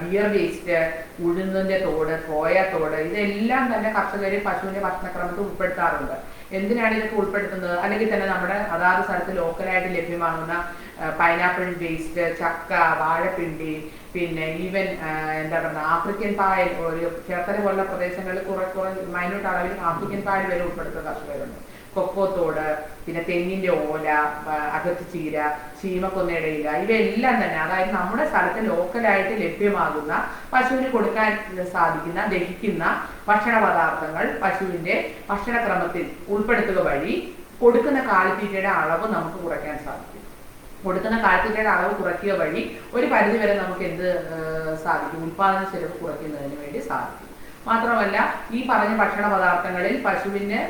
ബിയർ വേസ്റ്റ്, ഉഴുന്നിന്റെ തോട്, തോട്, ഇതെല്ലാം തന്നെ കർഷകര് പശുവിന്റെ ഭക്ഷണക്രമത്തിൽ ഉൾപ്പെടുത്താറുണ്ട്. എന്തിനാണ് ഇതൊക്കെ ഉൾപ്പെടുത്തുന്നത്? അല്ലെങ്കിൽ തന്നെ നമ്മുടെ അതാത് സ്ഥലത്ത് ലോക്കലായിട്ട് ലഭ്യമാകുന്ന പൈനാപ്പിൾ വേസ്റ്റ്, ചക്ക, വാഴപ്പിണ്ടി, പിന്നെ ഈവൻ എന്താ പറയുക ആഫ്രിക്കൻ പായൽ, ഒരു ചേർത്തല പോലുള്ള പ്രദേശങ്ങളിൽ കുറെ മൈന്യൂട്ട് അളവിൽ ആഫ്രിക്കൻ പായൽ വരെ ഉൾപ്പെടുത്തുന്ന കർഷകരുണ്ട്. കൊക്കോത്തോട്, പിന്നെ തെങ്ങിന്റെ ഓല, അകത്തിച്ചീര, ചീമക്കൊന്നയുടെ ഇല, ഇവയെല്ലാം തന്നെ അതായത് നമ്മുടെ സ്ഥലത്ത് ലോക്കലായിട്ട് ലഭ്യമാകുന്ന പശുവിന് കൊടുക്കാൻ സാധിക്കുന്ന ദഹിക്കുന്ന ഭക്ഷണ പദാർത്ഥങ്ങൾ പശുവിന്റെ ഭക്ഷണക്രമത്തിൽ ഉൾപ്പെടുത്തുക വഴി കൊടുക്കുന്ന കാലിത്തീറ്റയുടെ അളവ് നമുക്ക് കുറയ്ക്കാൻ സാധിക്കും. കൊടുക്കുന്ന കാലിത്തീറ്റയുടെ അളവ് കുറയ്ക്കുക വഴി ഒരു പരിധിവരെ നമുക്ക് എന്ത് സാധിക്കും? ഉൽപാദന ചെലവ് കുറയ്ക്കുന്നതിന് വേണ്ടി സാധിക്കും. മാത്രമല്ല, ഈ പറഞ്ഞ ഭക്ഷണ പദാർത്ഥങ്ങളിൽ പശുവിന്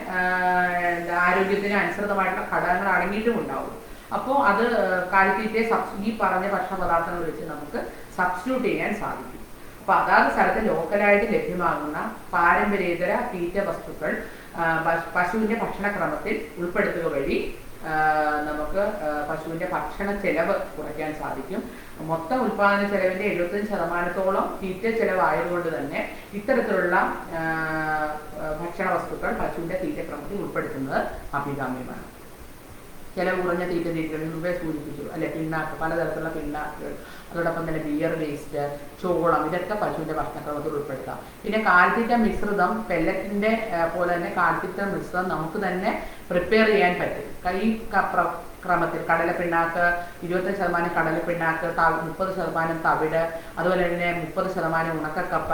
ആരോഗ്യത്തിന് അനുസൃതമായിട്ടുള്ള ഘടകങ്ങൾ അടങ്ങിയിട്ടും ഉണ്ടാവും. അപ്പോൾ അത് കാലിത്തീറ്റയെ ഈ പറഞ്ഞ ഭക്ഷണ പദാർത്ഥങ്ങൾ വെച്ച് നമുക്ക് സബ്സ്റ്റിറ്റ്യൂട്ട് ചെയ്യാൻ സാധിക്കും. അപ്പൊ അതാത് സ്ഥലത്ത് ലോക്കലായിട്ട് ലഭ്യമാകുന്ന പാരമ്പര്യേതര തീറ്റ വസ്തുക്കൾ പശുവിന്റെ ഭക്ഷണക്രമത്തിൽ ഉൾപ്പെടുത്തുക വഴി നമുക്ക് പശുവിന്റെ ഭക്ഷണ ചെലവ് കുറയ്ക്കാൻ സാധിക്കും. മൊത്തം ഉൽപാദന ചെലവിന്റെ 75% തീറ്റ ചെലവായതുകൊണ്ട് തന്നെ ഇത്തരത്തിലുള്ള ഭക്ഷണ വസ്തുക്കൾ പശുവിന്റെ തീറ്റക്രമത്തിൽ ഉൾപ്പെടുത്തുന്നത് അഭികാമ്യമാണ്. ചെലവ് കുറഞ്ഞ തീറ്റകൾ മുമ്പേ സൂചിപ്പിച്ചു അല്ലെ, പിണ്ണാക്ക്, പലതരത്തിലുള്ള പിണ്ണാക്കുകൾ, അതോടൊപ്പം തന്നെ ബിയർ വേസ്റ്റ്, ചോളം, ഇതൊക്കെ പശുവിന്റെ ഭക്ഷണക്രമത്തിൽ ഉൾപ്പെടുത്താം. പിന്നെ കാലിത്തീറ്റ മിശ്രിതം, പെല്ലറ്റിന്റെ പോലെ തന്നെ കാലിത്തീറ്റ മിശ്രിതം നമുക്ക് തന്നെ പ്രിപ്പയർ ചെയ്യാൻ പറ്റും. ഈ ക്രമത്തിൽ കടലപ്പിണ്ണാക്ക് 25% കടലപ്പിണ്ണാക്ക്, 30% തവിട്, അതുപോലെ തന്നെ 30% ഉണക്കക്കപ്പ,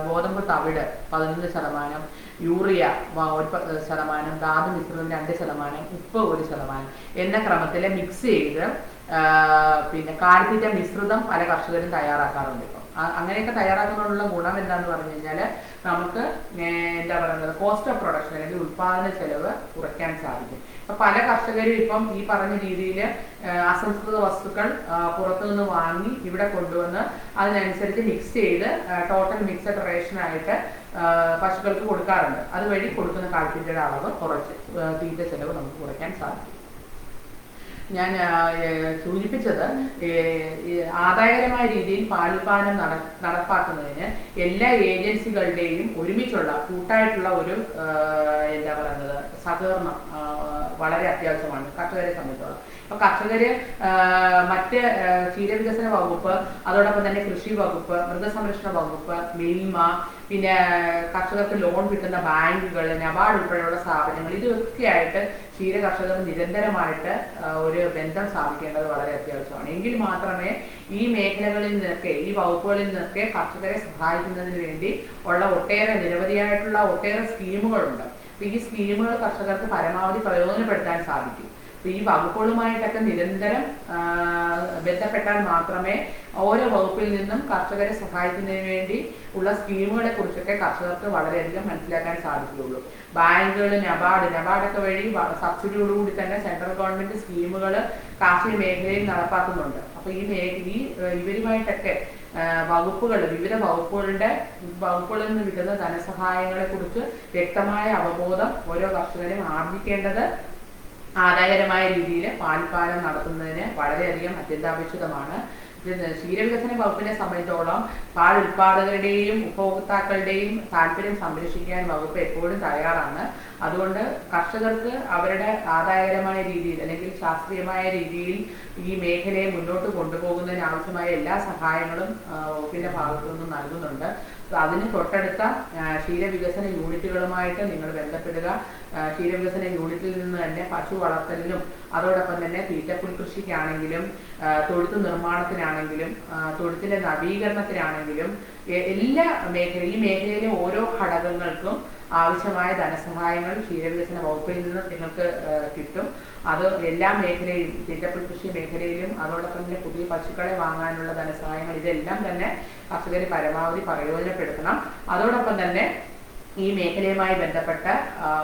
ഗോതമ്പ് തവിട് 15%, യൂറിയ 1%, ധാതു മിശ്രിതം 2%, ഉപ്പ് 1% എന്ന ക്രമത്തിൽ മിക്സ് ചെയ്ത് പിന്നെ കാലിത്തീറ്റ മിശ്രിതം പല കർഷകരും തയ്യാറാക്കാറുണ്ട്. ഇപ്പം അങ്ങനെയൊക്കെ തയ്യാറാക്കുന്നതിനുള്ള ഗുണം എന്താന്ന് പറഞ്ഞു കഴിഞ്ഞാൽ നമുക്ക് എന്താ പറയുന്നത്, കോസ്റ്റ് ഓഫ് പ്രൊഡക്ഷൻ അല്ലെങ്കിൽ ഉൽപാദന ചെലവ് കുറയ്ക്കാൻ സാധിക്കും. ഇപ്പൊ പല കർഷകരും ഇപ്പം ഈ പറഞ്ഞ രീതിയിൽ അസംസ്കൃത വസ്തുക്കൾ പുറത്തുനിന്ന് വാങ്ങി ഇവിടെ കൊണ്ടുവന്ന് അതിനനുസരിച്ച് മിക്സ് ചെയ്ത് ടോട്ടൽ മിക്സഡ് റേഷനായിട്ട് പശുക്കൾക്ക് കൊടുക്കാറുണ്ട്. അതുവഴി കൊടുക്കുന്ന കാലിത്തീറ്റയുടെ അളവ് കുറച്ച് തീറ്റ ചെലവ് നമുക്ക് കുറയ്ക്കാൻ സാധിക്കും. ഞാൻ സൂചിപ്പിച്ചത് ആദായകരമായ രീതിയിൽ പാലുൽപാദനം നടപ്പാക്കുന്നതിന് എല്ലാ ഏജൻസികളുടെയും ഒരുമിച്ചുള്ള കൂട്ടായിട്ടുള്ള ഒരു എന്താ പറയുന്നത് സഹകരണം വളരെ അത്യാവശ്യമാണ് കർഷകരെ സംബന്ധിച്ചോളം. അപ്പൊ കർഷകര് മറ്റ് ക്ഷീരവികസന വകുപ്പ്, അതോടൊപ്പം തന്നെ കൃഷി വകുപ്പ്, മൃഗസംരക്ഷണ വകുപ്പ്, മിൽമ, പിന്നെ കർഷകർക്ക് ലോൺ കിട്ടുന്ന ബാങ്കുകൾ, നബാർഡ് ഉൾപ്പെടെയുള്ള സ്ഥാപനങ്ങൾ, ഇതൊക്കെയായിട്ട് ക്ഷീര കർഷകർ നിരന്തരമായിട്ട് ഒരു ബന്ധം സ്ഥാപിക്കേണ്ടത് വളരെ അത്യാവശ്യമാണ്. എങ്കിൽ മാത്രമേ ഈ മേഖലകളിൽ നിന്നൊക്കെ, ഈ വകുപ്പുകളിൽ നിന്നൊക്കെ കർഷകരെ സഹായിക്കുന്നതിന് വേണ്ടി ഉള്ള നിരവധിയായിട്ടുള്ള ഒട്ടേറെ സ്കീമുകളുണ്ട്. അപ്പൊ ഈ സ്കീമുകൾ കർഷകർക്ക് പരമാവധി പ്രയോജനപ്പെടുത്താൻ സാധിക്കും. ഈ വകുപ്പുകളുമായിട്ടൊക്കെ നിരന്തരം ബന്ധപ്പെട്ടാൽ മാത്രമേ ഓരോ വകുപ്പിൽ നിന്നും കർഷകരെ സഹായിക്കുന്നതിന് വേണ്ടി ഉള്ള സ്കീമുകളെ കുറിച്ചൊക്കെ കർഷകർക്ക് വളരെയധികം മനസ്സിലാക്കാൻ സാധിക്കുകയുള്ളൂ. ബാങ്കുകൾ, നബാർഡൊക്കെ വഴി സബ്സിഡിയോടുകൂടി തന്നെ സെൻട്രൽ ഗവൺമെന്റ് സ്കീമുകൾ കാർഷിക മേഖലയിൽ നടപ്പാക്കുന്നുണ്ട്. അപ്പൊ ഇവരുമായിട്ടൊക്കെ വിവിധ വകുപ്പുകളിൽ നിന്ന് കിട്ടുന്ന ധനസഹായങ്ങളെ കുറിച്ച് വ്യക്തമായ അവബോധം ഓരോ കർഷകരും ആർജിക്കേണ്ടത് ആദായകരമായ രീതിയിൽ പാലുൽപാദനം നടത്തുന്നതിന് വളരെയധികം അത്യന്താപേക്ഷിതമാണ്. ക്ഷീരവികസന വകുപ്പിനെ സംബന്ധിച്ചോളം പാൽ ഉൽപാദകരുടെയും ഉപഭോക്താക്കളുടെയും താല്പര്യം സംരക്ഷിക്കാൻ വകുപ്പ് എപ്പോഴും തയ്യാറാണ്. അതുകൊണ്ട് കർഷകർക്ക് അവരുടെ ആദായകരമായ രീതിയിൽ അല്ലെങ്കിൽ ശാസ്ത്രീയമായ രീതിയിൽ ഈ മേഖലയെ മുന്നോട്ട് കൊണ്ടുപോകുന്നതിന് ആവശ്യമായ എല്ലാ സഹായങ്ങളും വകുപ്പിന്റെ ഭാഗത്തു നിന്നും നൽകുന്നുണ്ട്. അതിന് തൊട്ടടുത്ത ക്ഷീരവികസന യൂണിറ്റുകളുമായിട്ട് നിങ്ങൾ ബന്ധപ്പെടുക. ക്ഷീരവികസന യൂണിറ്റിൽ നിന്ന് തന്നെ പശു വളർത്തലിനും അതോടൊപ്പം തന്നെ തീറ്റപ്പുൽ കൃഷിക്കാണെങ്കിലും തൊഴുത്ത് നിർമ്മാണത്തിനാണെങ്കിലും തൊഴുത്തിന്റെ നവീകരണത്തിനാണെങ്കിലും എല്ലാ ഈ മേഖലയിലെ ഓരോ ഘടകങ്ങൾക്കും ആവശ്യമായ ധനസഹായങ്ങൾ ക്ഷീരവികസന വകുപ്പിൽ നിന്ന് നിങ്ങൾക്ക് കിട്ടും. അത് എല്ലാ മേഖലയിലും, തീറ്റപ്പുൽ കൃഷി മേഖലയിലും അതോടൊപ്പം തന്നെ പുതിയ പശുക്കളെ വാങ്ങാനുള്ള ധനസഹായങ്ങൾ, ഇതെല്ലാം തന്നെ കർഷകർ പരമാവധി പ്രയോജനപ്പെടുത്തണം. അതോടൊപ്പം തന്നെ ഈ മേഖലയുമായി ബന്ധപ്പെട്ട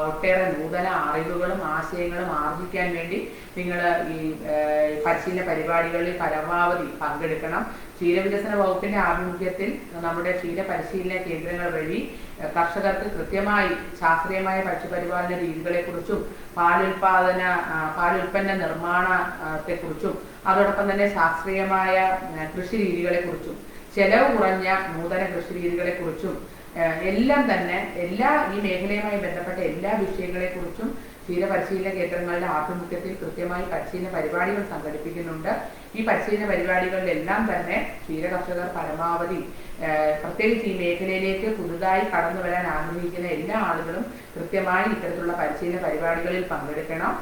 ഒട്ടേറെ നൂതന അറിവുകളും ആശയങ്ങളും ആർജിക്കാൻ വേണ്ടി നിങ്ങൾ ഈ പരിശീലന പരിപാടികളിൽ പരമാവധി പങ്കെടുക്കണം. ക്ഷീരവികസന വകുപ്പിന്റെ ആഭിമുഖ്യത്തിൽ നമ്മുടെ ക്ഷീര പരിശീലന കേന്ദ്രങ്ങൾ വഴി കർഷകർക്ക് കൃത്യമായി ശാസ്ത്രീയമായ പക്ഷിപരിപാലന രീതികളെക്കുറിച്ചും പാലുൽപ്പന്ന നിർമ്മാണത്തെക്കുറിച്ചും അതോടൊപ്പം തന്നെ ശാസ്ത്രീയമായ കൃഷി രീതികളെക്കുറിച്ചും ചെലവ് കുറഞ്ഞ നൂതന കൃഷി രീതികളെക്കുറിച്ചും എല്ലാം തന്നെ ഈ മേഖലയുമായി ബന്ധപ്പെട്ട എല്ലാ വിഷയങ്ങളെക്കുറിച്ചും ക്ഷീരപരിശീലന കേന്ദ്രങ്ങളുടെ ആഭിമുഖ്യത്തിൽ കൃത്യമായി പരിശീലന പരിപാടികൾ സംഘടിപ്പിക്കുന്നുണ്ട്. ഈ പരിശീലന പരിപാടികളിലെല്ലാം തന്നെ ക്ഷീരകർഷകർ പരമാവധി പ്രത്യേകിച്ച് ഈ മേഖലയിലേക്ക് പുതുതായി കടന്നു വരാൻ ആഗ്രഹിക്കുന്ന എല്ലാ ആളുകളും കൃത്യമായി ഇത്തരത്തിലുള്ള പരിശീലന പരിപാടികളിൽ പങ്കെടുക്കണം.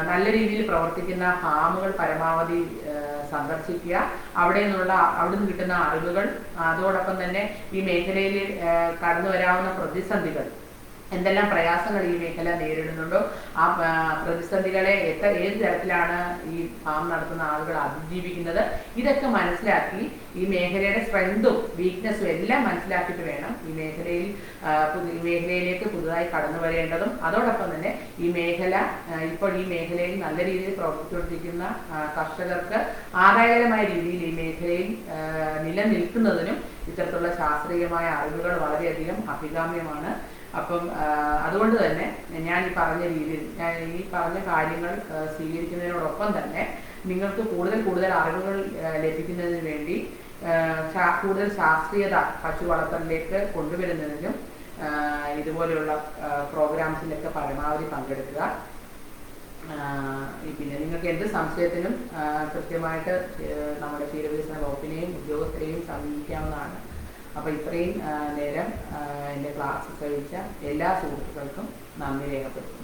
നല്ല രീതിയിൽ പ്രവർത്തിക്കുന്ന ഫാമുകൾ പരമാവധി സന്ദർശിക്കുക. അവിടെ നിന്ന് കിട്ടുന്ന അറിവുകൾ, അതോടൊപ്പം തന്നെ ഈ മേഖലയിൽ കടന്നു വരാവുന്ന പ്രതിസന്ധികൾ, എന്തെല്ലാം പ്രയാസങ്ങൾ ഈ മേഖല നേരിടുന്നുണ്ടോ ആ പ്രതിസന്ധികളെ ഏത് തരത്തിലാണ് ഈ ഫാം നടത്തുന്ന ആളുകൾ അതിജീവിക്കുന്നത്, ഇതൊക്കെ മനസ്സിലാക്കി ഈ മേഖലയുടെ സ്ട്രെങ്തും വീക്ക്നെസ്സും എല്ലാം മനസ്സിലാക്കിയിട്ട് വേണം ഈ മേഖലയിലേക്ക് പുതുതായി കടന്നു വരേണ്ടതും. അതോടൊപ്പം തന്നെ ഈ മേഖലയിൽ നല്ല രീതിയിൽ പ്രവർത്തിച്ചുകൊണ്ടിരിക്കുന്ന കർഷകർക്ക് ആദായകരമായ രീതിയിൽ ഈ മേഖലയിൽ നിലനിൽക്കുന്നതിനും ഇത്തരത്തിലുള്ള ശാസ്ത്രീയമായ അറിവുകൾ വളരെയധികം അഭികാമ്യമാണ്. അപ്പം അതുകൊണ്ട് തന്നെ ഞാൻ ഈ പറഞ്ഞ കാര്യങ്ങൾ സ്വീകരിക്കുന്നതിനോടൊപ്പം തന്നെ നിങ്ങൾക്ക് കൂടുതൽ അറിവുകൾ ലഭിക്കുന്നതിന് വേണ്ടി കൂടുതൽ ശാസ്ത്രീയത പശു വളർത്തലിലേക്ക് കൊണ്ടുവരുന്നതിനും ഇതുപോലെയുള്ള പ്രോഗ്രാംസിലൊക്കെ പരമാവധി പങ്കെടുക്കുക. പിന്നെ നിങ്ങൾക്ക് എന്ത് സംശയത്തിനും കൃത്യമായിട്ട് നമ്മുടെ ക്ഷീരവികസന വകുപ്പിനെയും ഉദ്യോഗസ്ഥരെയും സമീപിക്കാവുന്നതാണ്. അപ്പോൾ ഇത്രയും നേരം എൻ്റെ ക്ലാസ് കഴിച്ച എല്ലാ സുഹൃത്തുക്കൾക്കും നന്ദി രേഖപ്പെടുത്തുന്നു.